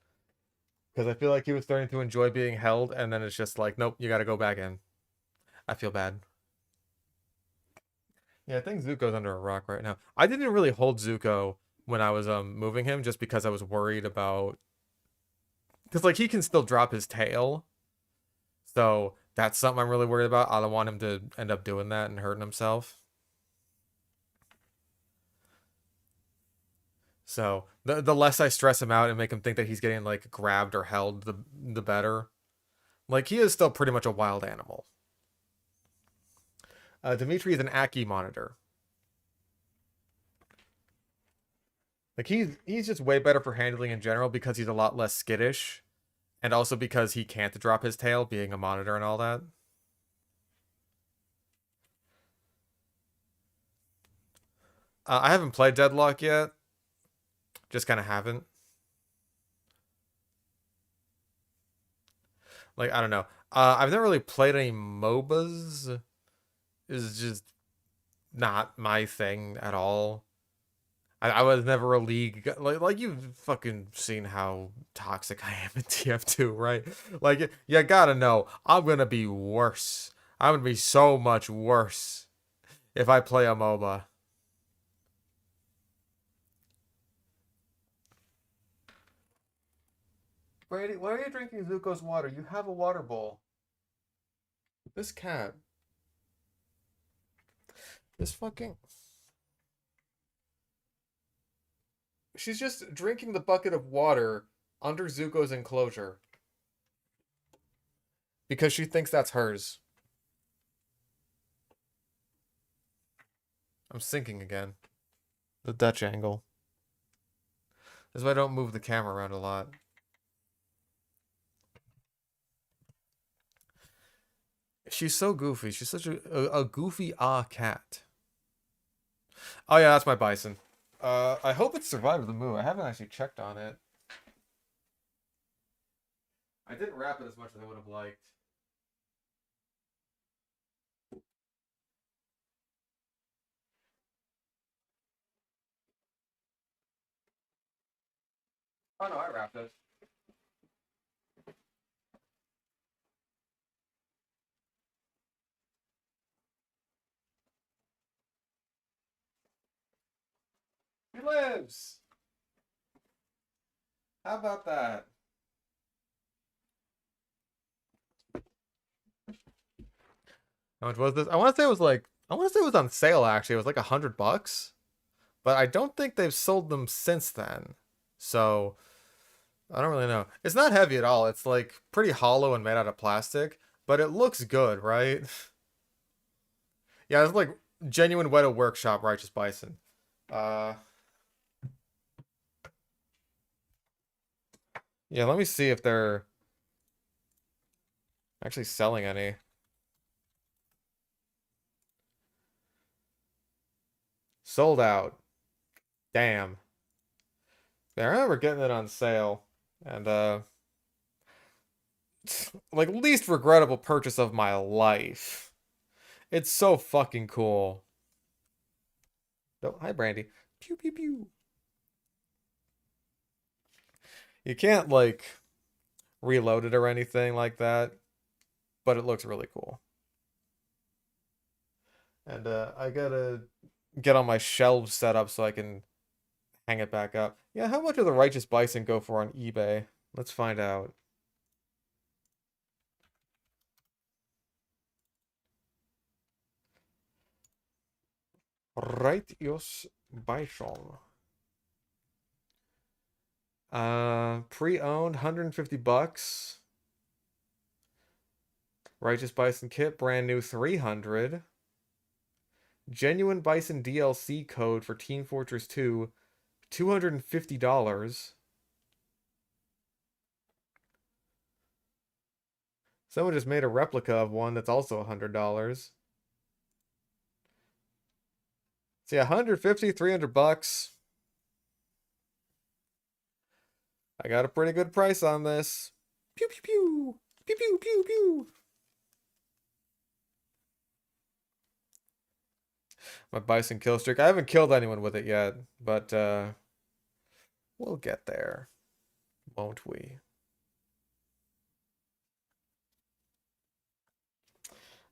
because I feel like he was starting to enjoy being held, and then it's just like, nope, you got to go back in. I feel bad. Yeah, I think Zuko's under a rock right now. I didn't really hold Zuko when I was moving him just because I was worried about because like he can still drop his tail. So that's something I'm really worried about. I don't want him to end up doing that and hurting himself. So the less I stress him out and make him think that he's getting like grabbed or held, the better. Like he is still pretty much a wild animal. Dimitri is an Aki monitor. Like he's just way better for handling in general because he's a lot less skittish, and also because he can't drop his tail, being a monitor and all that. I haven't played Deadlock yet. Just kind of haven't. Like I don't know. I've never really played any MOBAs. Is just not my thing at all. I was never a league like you've fucking seen how toxic I am in TF2, right? Like you gotta know I'm gonna be worse. I'm gonna be so much worse if I play a MOBA. Brady, why are you drinking Zuko's water? You have a water bowl. This cat. This fucking. She's just drinking the bucket of water under Zuko's enclosure because she thinks that's hers. I'm sinking again. The Dutch angle. That's why I don't move the camera around a lot. She's so goofy. She's such a goofy cat. Oh yeah, that's my bison. I hope it survived the move. I haven't actually checked on it. I didn't wrap it as much as I would have liked. Oh no, I wrapped it. He lives! How about that? How much was this? I want to say it was like, I want to say it was on sale actually. It was like $100, but I don't think they've sold them since then. So I don't really know. It's not heavy at all. It's like pretty hollow and made out of plastic, but it looks good, right? Yeah, it's like genuine Weta Workshop Righteous Bison. Uh, yeah, let me see if they're actually selling any. Sold out. Damn. Yeah, I remember getting it on sale. And like least regrettable purchase of my life. It's so fucking cool. Oh, hi Brandy. Pew pew pew. You can't like reload it or anything like that, but it looks really cool. And I gotta get on my shelves set up so I can hang it back up. Yeah, how much does the Righteous Bison go for on eBay? Let's find out. Righteous Bison. Pre-owned, $150. Righteous Bison kit, brand new, 300. Genuine Bison DLC code for Team Fortress 2, $250. Someone just made a replica of one that's also $100. See, 150, $300. I got a pretty good price on this. Pew pew pew. Pew pew pew pew. My bison kill streak. I haven't killed anyone with it yet, but we'll get there, won't we?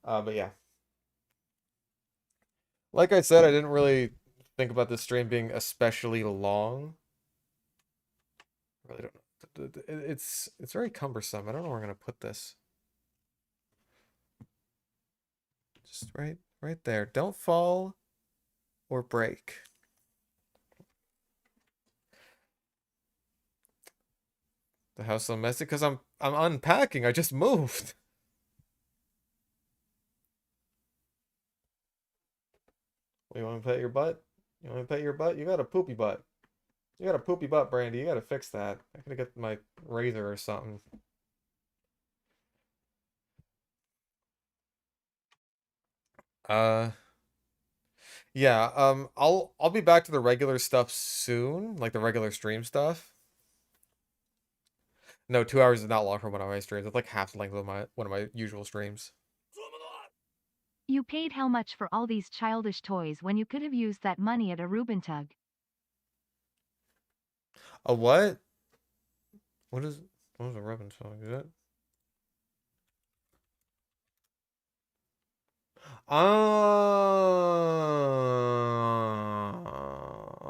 But yeah. Like I said, I didn't really think about this stream being especially long. I really don't know. It's very cumbersome. I don't know where I'm gonna put this. Just right there. Don't fall or break. The house so messy because I'm unpacking. I just moved. What, you want to pet your butt? You want to pet your butt? You got a poopy butt. You got a poopy butt, Brandy. You got to fix that. I gotta get my razor or something. Uh, yeah. I'll be back to the regular stuff soon, like the regular stream stuff. No, 2 hours is not long for one of my streams. It's like half the length of one of my usual streams. You paid how much for all these childish toys when you could have used that money at a Reuben tug? A what? What is a Reuben song? Is it?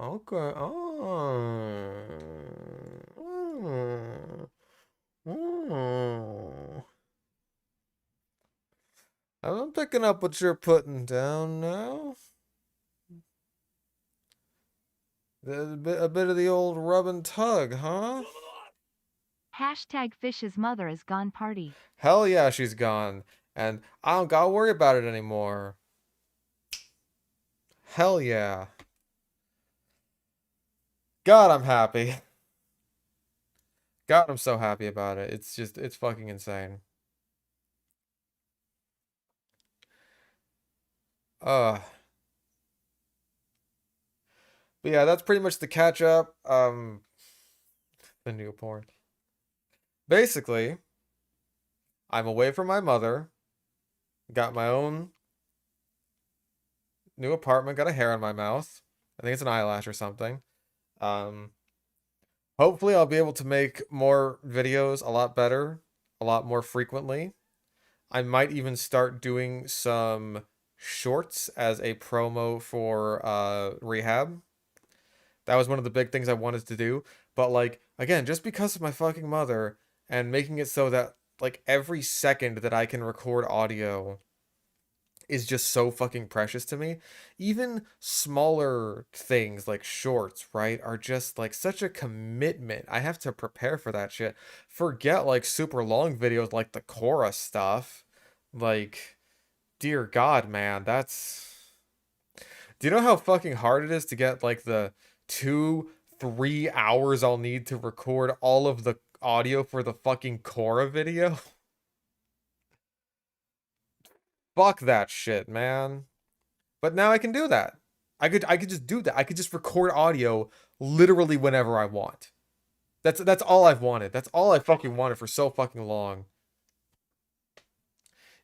Okay. I'm picking up what you're putting down now. A bit of the old rub and tug, huh? Hashtag Fish's mother is gone party. Hell yeah, she's gone. And I don't gotta worry about it anymore. Hell yeah. God, I'm happy. God, I'm so happy about it. It's fucking insane. Uh, but yeah, that's pretty much the catch up. The new porn. Basically, I'm away from my mother. Got my own new apartment. Got a hair on my mouth. I think it's an eyelash or something. Um, Hopefully I'll be able to make more videos a lot better, a lot more frequently. I might even start doing some shorts as a promo for rehab. That was one of the big things I wanted to do. But like again, just because of my fucking mother and making it so that like every second that I can record audio is just so fucking precious to me. Even smaller things like shorts, right, are just like such a commitment. I have to prepare for that shit. Forget like super long videos like the Korra stuff. Like, dear God, man, that's. Do you know how fucking hard it is to get like the 2, 3 hours I'll need to record all of the audio for the fucking Korra video? Fuck that shit, man. But now I can do that. I could just do that. I could just record audio literally whenever I want. That's all I've wanted. That's all I fucking wanted for so fucking long.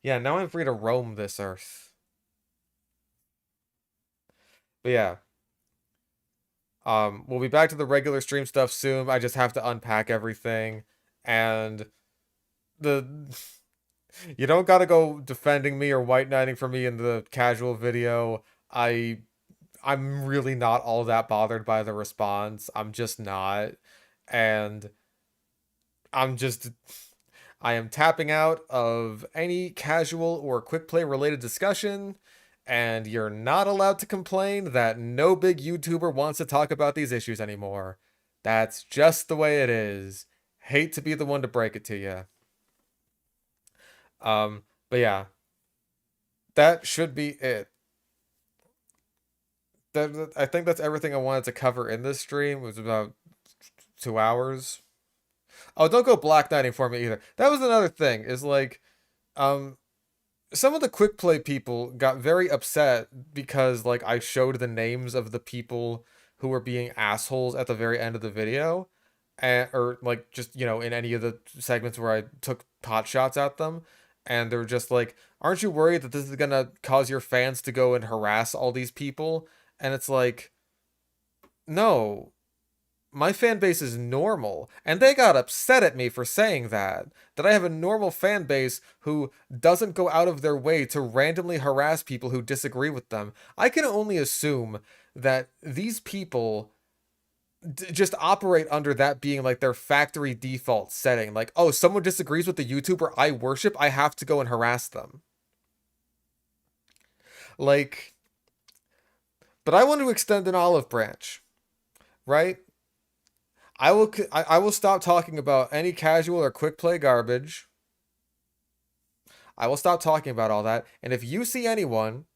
Yeah, now I'm free to roam this earth. But yeah. We'll be back to the regular stream stuff soon. I just have to unpack everything. And the you don't gotta go defending me or white knighting for me in the casual video. I'm really not all that bothered by the response. I'm just not. And I'm just I am tapping out of any casual or quick play related discussion, and you're not allowed to complain that no big YouTuber wants to talk about these issues anymore. That's just the way it is. Hate to be the one to break it to you. But yeah, that should be it. I think that's everything I wanted to cover in this stream. It was about 2 hours. Oh, don't go black knighting for me either. That was another thing. Is like, um, some of the quick play people got very upset because like I showed the names of the people who were being assholes at the very end of the video, and or like just in any of the segments where I took pot shots at them, and they're just like, "Aren't you worried that this is gonna cause your fans to go and harass all these people?" And it's like, no, my fan base is normal, and they got upset at me for saying that I have a normal fan base who doesn't go out of their way to randomly harass people who disagree with them. I can only assume that these people just operate under that being like their factory default setting, like, oh, someone disagrees with the YouTuber I worship, I have to go and harass them. Like, but I want to extend an olive branch, right? I will stop talking about any casual or quick play garbage. I will stop talking about all that. And if you see anyone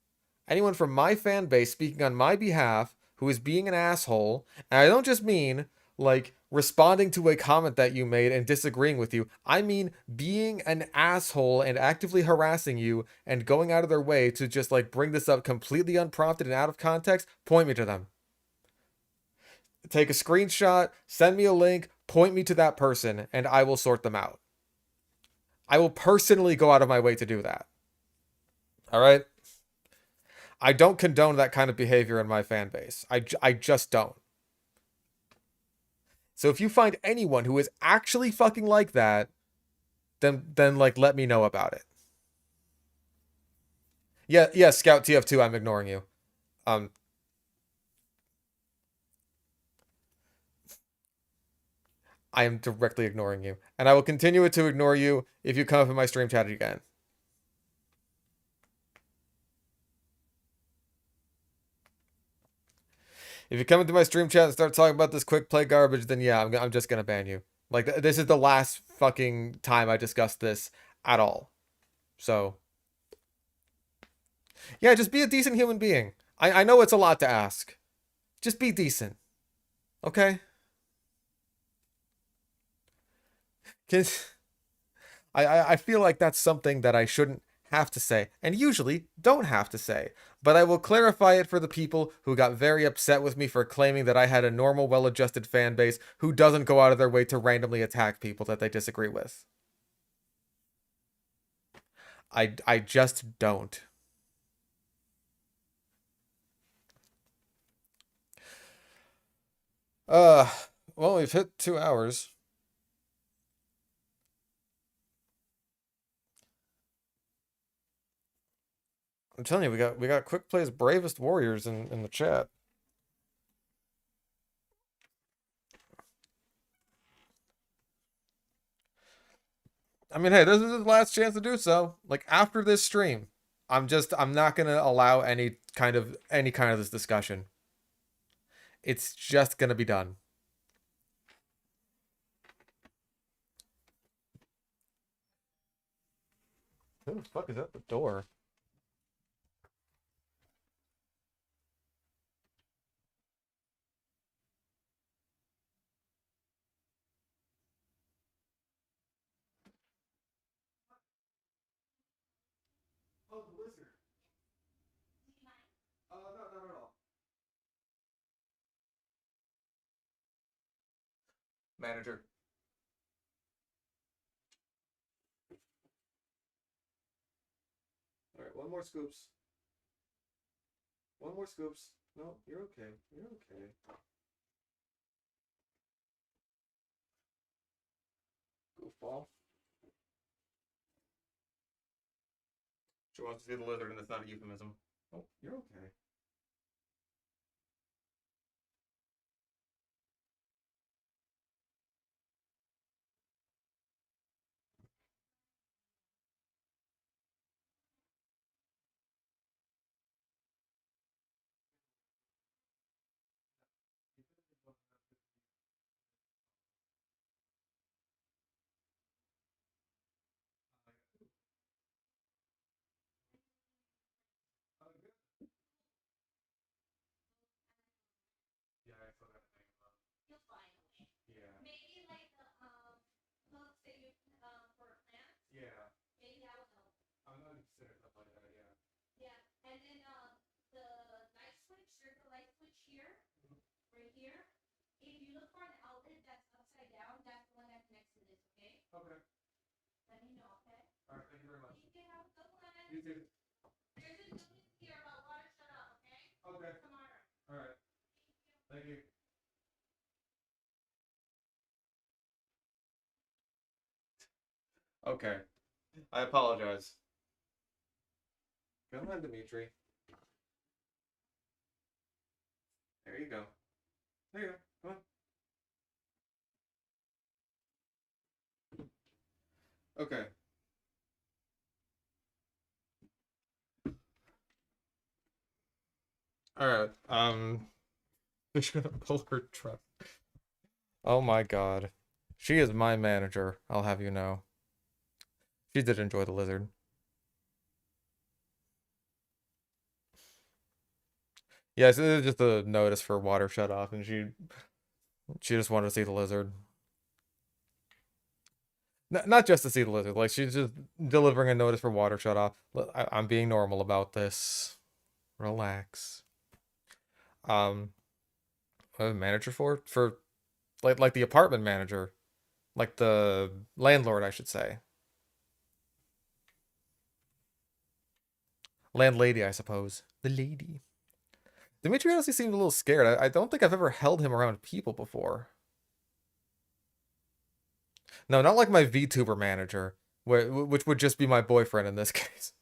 from my fan base speaking on my behalf who is being an asshole, and I don't just mean like responding to a comment that you made and disagreeing with you. I mean being an asshole and actively harassing you and going out of their way to just like bring this up completely unprompted and out of context, point me to them. Take a screenshot, send me a link, point me to that person, and I will sort them out. I will personally go out of my way to do that. All right? I don't condone that kind of behavior in my fan base. I just don't. So if you find anyone who is actually fucking like that, then like let me know about it. Yeah, Scout TF2, I'm ignoring you. I am directly ignoring you. And I will continue to ignore you if you come up in my stream chat again. If you come into my stream chat and start talking about this quick play garbage, then yeah, I'm just gonna ban you. Like, this is the last fucking time I discussed this at all. So, yeah, just be a decent human being. I know it's a lot to ask. Just be decent. Okay? Cause I feel like that's something that I shouldn't have to say, and usually don't have to say. But I will clarify it for the people who got very upset with me for claiming that I had a normal, well-adjusted fan base who doesn't go out of their way to randomly attack people that they disagree with. I just don't. Uh, Well, we've hit 2 hours. I'm telling you, we got Quick Play's bravest warriors in the chat. I mean, hey, this is his last chance to do so. Like after this stream, I'm not gonna allow any kind of this discussion. It's just gonna be done. Who the fuck is at the door? Oh, the lizard. No, not at all. Manager. All right, one more scoops. One more scoops. No, you're okay. You're okay. Goofball. She wants to see the lizard, and that's not a euphemism. Oh, you're okay. Yeah, I still got to think about. Yeah. Yeah. I'm gonna consider stuff like that. Yeah. Okay. All right. Thank you very much. You too. Okay. All right. Thank you. Okay. I apologize. Go ahead, Dimitri. There you go. There you go. Come on. Okay. All right. She's gonna pull her truck. Oh my god. She is my manager, I'll have you know. She did enjoy the lizard. Yes, it is just a notice for water shut off, and she just wanted to see the lizard. Not just to see the lizard, like she's just delivering a notice for water shut off. I'm being normal about this. Relax. Um, a manager for like the apartment manager, like the landlord, I should say. Landlady, I suppose. The lady. Dimitri honestly seemed a little scared. I don't think I've ever held him around people before. No, not like my VTuber manager, which would just be my boyfriend in this case.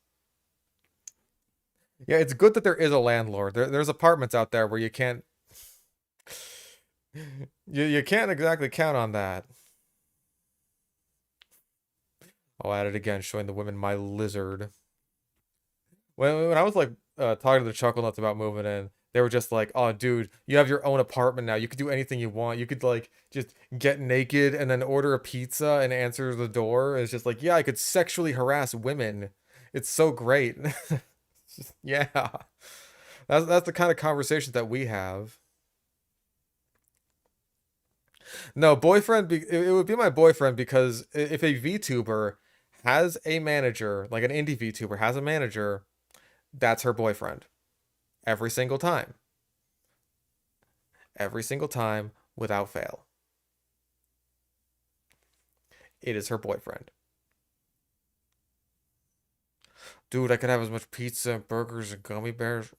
Yeah, it's good that there is a landlord. There's apartments out there where you can't you can't exactly count on that. I'll add it again, showing the women my lizard. When I was like talking to the Chuckle Nuts about moving in, they were just like, "Oh, dude, you have your own apartment now. You could do anything you want. You could like just get naked and then order a pizza and answer the door." And it's just like, "Yeah, I could sexually harass women. It's so great." Yeah, that's the kind of conversation that we have. No, boyfriend. It would be my boyfriend because if a VTuber has a manager, like an indie VTuber has a manager, that's her boyfriend every single time. Every single time without fail. It is her boyfriend. Dude, I could have as much pizza, burgers, and gummy bears.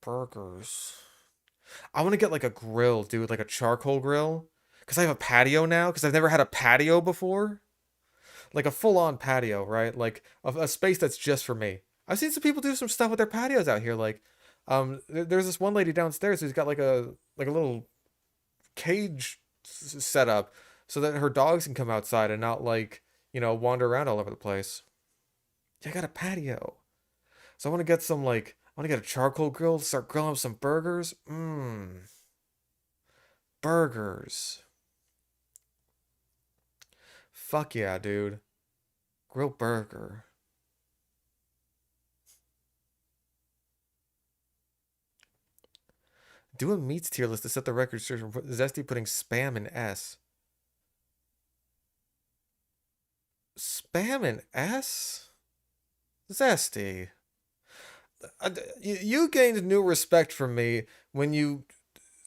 Burgers. I want to get like a grill, dude, like a charcoal grill. Because I have a patio now, because I've never had a patio before. Like a full-on patio, right? Like a space that's just for me. I've seen some people do some stuff with their patios out here. Like, there's this one lady downstairs who's got like a little cage set up so that her dogs can come outside and not like wander around all over the place. Yeah, I got a patio, so I want to get some like I want to get a charcoal grill, start grilling up some burgers. Burgers. Fuck yeah, dude. Grill burger. Do a meats tier list to set the record straight from Zesty putting spam in S. Spam in S? Zesty. You gained new respect from me when you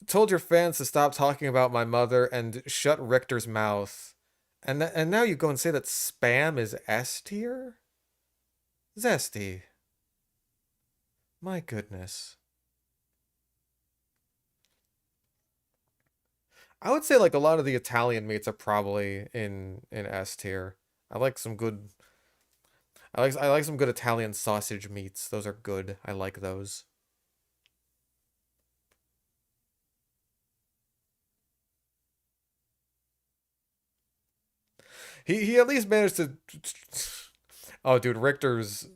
told your fans to stop talking about my mother and shut Richter's mouth. And now you go and say that spam is S tier? Zesty. My goodness. I would say like a lot of the Italian meats are probably in S tier. I like some good I like some good Italian sausage meats. Those are good. I like those. He at least managed to Oh dude, Richter's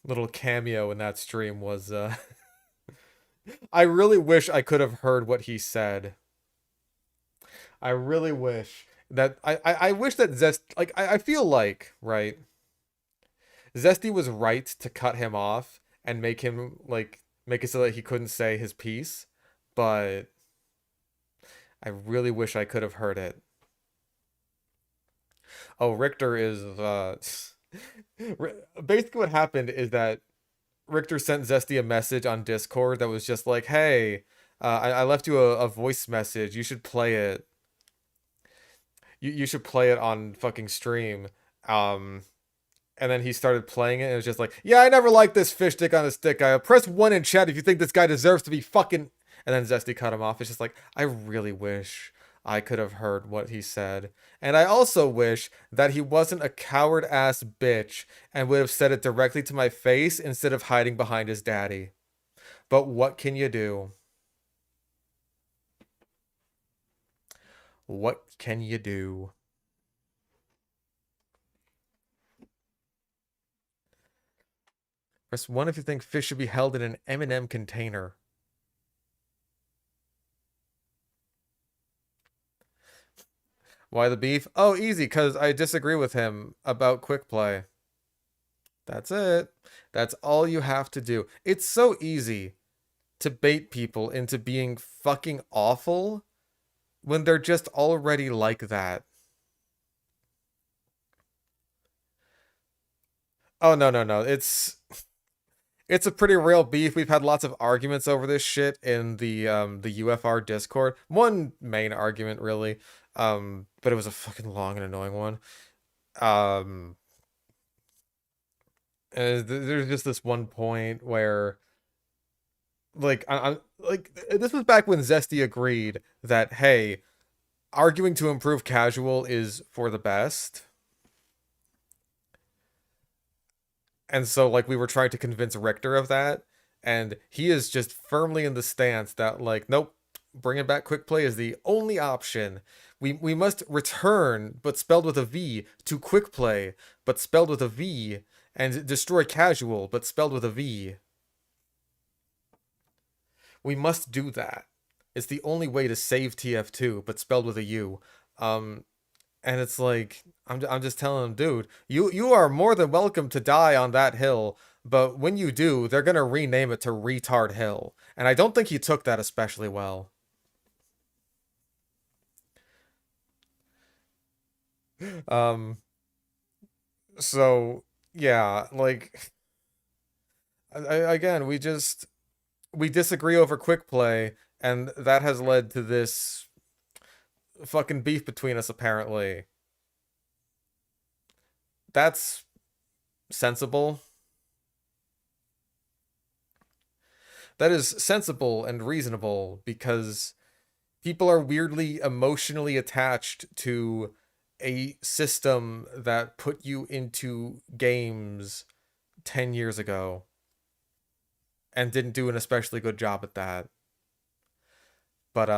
little cameo in that stream was I really wish I could have heard what he said. I really wish that I wish that I feel like, right? Zesty was right to cut him off and make it so that he couldn't say his piece, but I really wish I could have heard it. Oh, Richter is basically what happened is that Richter sent Zesty a message on Discord that was just like, "Hey, I left you a voice message. You should play it. You should play it on fucking stream." Um, and then he started playing it, and it was just like, "Yeah, I never liked this fish stick on a stick guy. Press one in chat if you think this guy deserves to be fucking." And then Zesty cut him off. It's just like, I really wish I could have heard what he said. And I also wish that he wasn't a coward ass bitch and would have said it directly to my face instead of hiding behind his daddy. But what can you do? What can you do? Press 1 if you think fish should be held in an M&M container. Why the beef? Oh, easy, because I disagree with him about quick play. That's it. That's all you have to do. It's so easy to bait people into being fucking awful when they're just already like that. Oh, no, no, no. It's a pretty real beef. We've had lots of arguments over this shit in the UFR Discord. One main argument really. But it was a fucking long and annoying one. Um there's just this one point where like I like this was back when Zesty agreed that hey, arguing to improve casual is for the best. And so like we were trying to convince Richter of that, and he is just firmly in the stance that like nope, bringing back quick play is the only option. We must return, but spelled with a V, to quick play, but spelled with a V, and destroy casual, but spelled with a V. We must do that. It's the only way to save TF2, but spelled with a U. Um, and it's like I'm just telling him, dude, you are more than welcome to die on that hill, but when you do, they're gonna rename it to Retard Hill, and I don't think he took that especially well. Um, so yeah, like again, we disagree over quick play, and that has led to this fucking beef between us apparently. That's sensible. That is sensible and reasonable because people are weirdly emotionally attached to a system that put you into games 10 years ago and didn't do an especially good job at that. But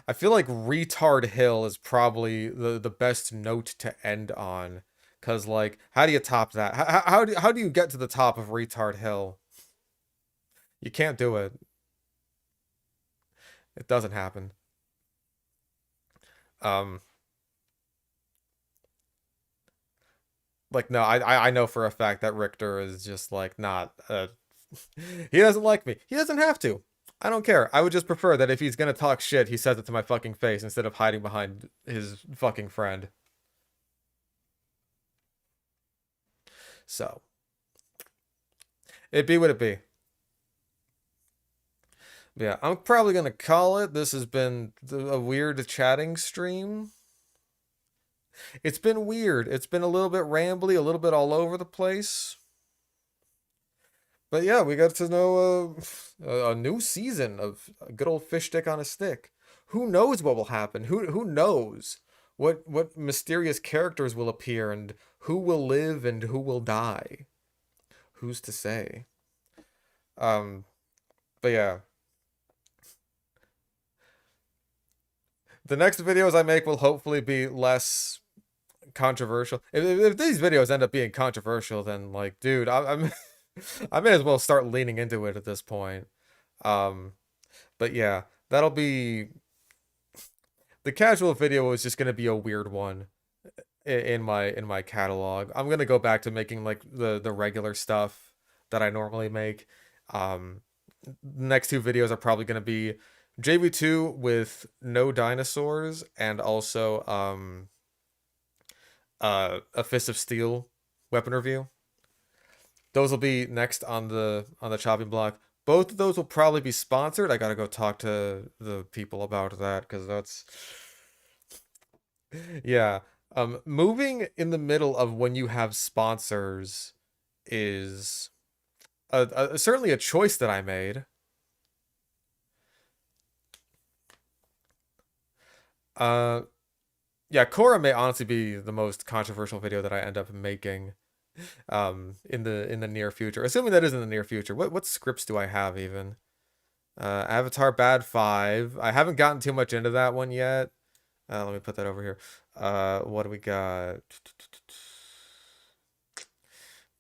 I feel like Retard Hill is probably the best note to end on. Cause like, how do you top that? How do you get to the top of Retard Hill? You can't do it. It doesn't happen. Um, like no, I know for a fact that Richter is just like not. He doesn't like me. He doesn't have to. I don't care. I would just prefer that if he's gonna talk shit, he says it to my fucking face instead of hiding behind his fucking friend. So, it be what it be. Yeah, I'm probably gonna call it. This has been a weird chatting stream. It's been weird. It's been a little bit rambly, a little bit all over the place. But yeah, we got to know a new season of good old fish stick on a stick. Who knows what will happen? Who knows what mysterious characters will appear and who will live and who will die? Who's to say? Um, but yeah, the next videos I make will hopefully be less controversial. If these videos end up being controversial, then like, dude, I'm I may as well start leaning into it at this point. Um, but yeah, that'll be the casual video is just gonna be a weird one in my catalog. I'm gonna go back to making like the regular stuff that I normally make. Um, next two videos are probably gonna be JV2 with no dinosaurs and also a Fist of Steel weapon review. Those will be next on the chopping block. Both of those will probably be sponsored. I gotta go talk to the people about that because that's yeah. Moving in the middle of when you have sponsors is certainly a choice that I made. Uh, yeah, Korra may honestly be the most controversial video that I end up making in the near future. Assuming that is in the near future. What scripts do I have even? Avatar Bad 5. I haven't gotten too much into that one yet. Let me put that over here. What do we got?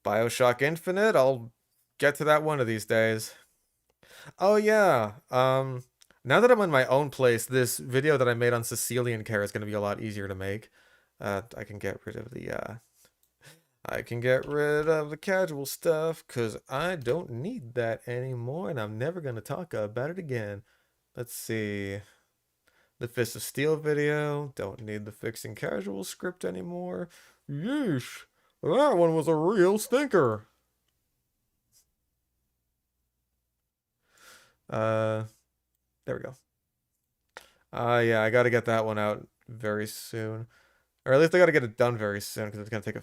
BioShock Infinite. I'll get to that one of these days. Oh yeah. Now that I'm in my own place, this video that I made on Sicilian Care is going to be a lot easier to make. I can get rid of the casual stuff because I don't need that anymore and I'm never going to talk about it again. Let's see. The Fist of Steel video. Don't need the fixing casual script anymore. Yeesh. That one was a real stinker. There we go. Yeah, I gotta get that one out very soon. Or at least I gotta get it done very soon because it's gonna take a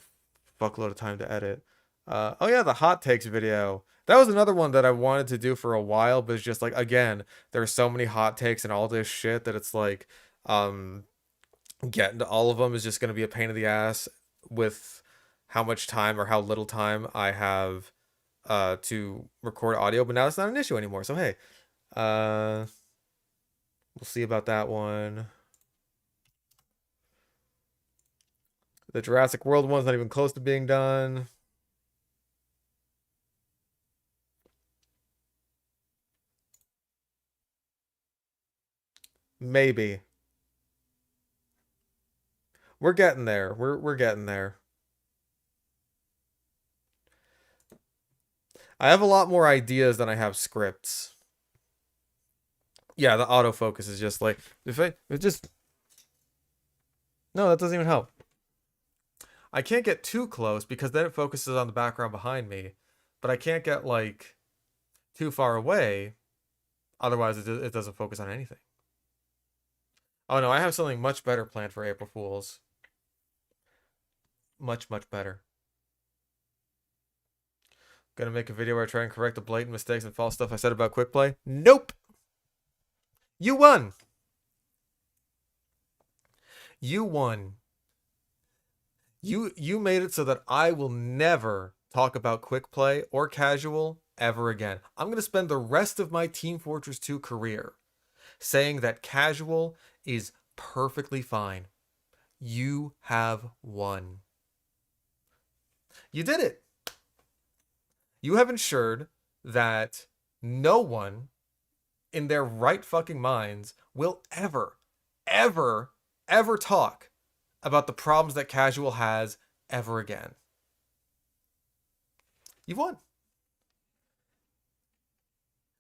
fuckload of time to edit. Oh yeah, the hot takes video. That was another one that I wanted to do for a while, but it's just like again, there's so many hot takes and all this shit that it's like, getting to all of them is just gonna be a pain in the ass with how much time or how little time I have to record audio. But now it's not an issue anymore. So hey, we'll see about that one. The Jurassic World one's not even close to being done. Maybe. We're getting there. We're getting there. I have a lot more ideas than I have scripts. Yeah, the autofocus is just like if it just no, that doesn't even help. I can't get too close because then it focuses on the background behind me, but I can't get like too far away. Otherwise, it doesn't focus on anything. Oh no, I have something much better planned for April Fools. Much, much better. Gonna make a video where I try and correct the blatant mistakes and false stuff I said about Quick Play? Nope! You won! You won. You made it so that I will never talk about Quick Play or Casual ever again. I'm gonna spend the rest of my Team Fortress 2 career saying that Casual is perfectly fine. You have won. You did it. You have ensured that no one in their right fucking minds will ever talk about the problems that Casual has ever again. You've won.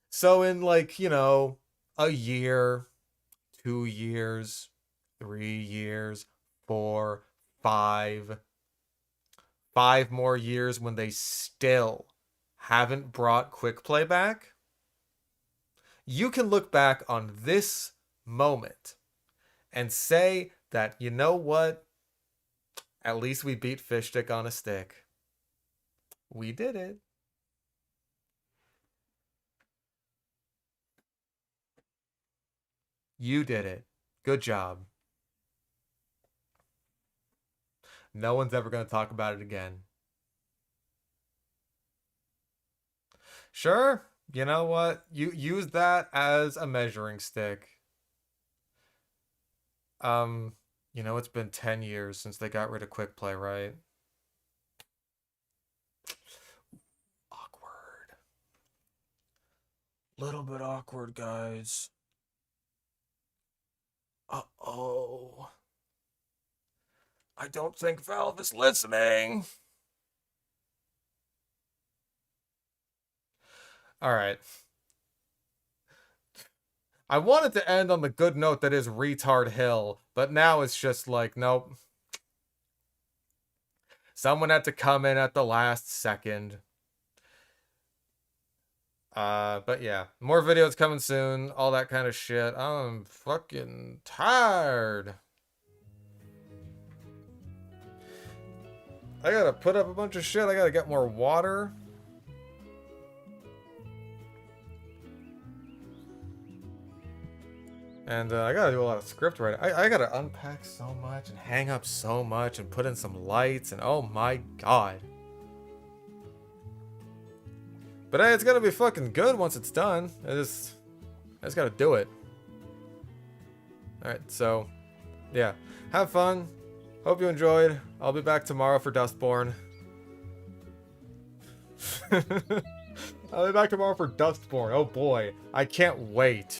So in like, you know, a year, 2 years, 3 years, 4, 5 more years when they still haven't brought Quick Play back, you can look back on this moment and say that, you know what? At least we beat Fish Stick on a Stick. We did it. You did it. Good job. No one's ever going to talk about it again. Sure, you know what? You use that as a measuring stick. You know, it's been 10 years since they got rid of Quick Play, right? Awkward. Little bit awkward, guys. Uh-oh. I don't think Valve is listening. All right. I wanted to end on the good note that is Retard Hill, but now it's just like, nope. Someone had to come in at the last second. But yeah, more videos coming soon, all that kind of shit. I'm fucking tired. I gotta put up a bunch of shit. I gotta get more water. And I gotta do a lot of script writing. I gotta unpack so much and hang up so much and put in some lights and oh my god. But hey, it's gonna be fucking good once it's done. I just gotta do it. Alright, so yeah. Have fun. Hope you enjoyed. I'll be back tomorrow for Dustborn. I'll be back tomorrow for Dustborn. Oh boy. I can't wait.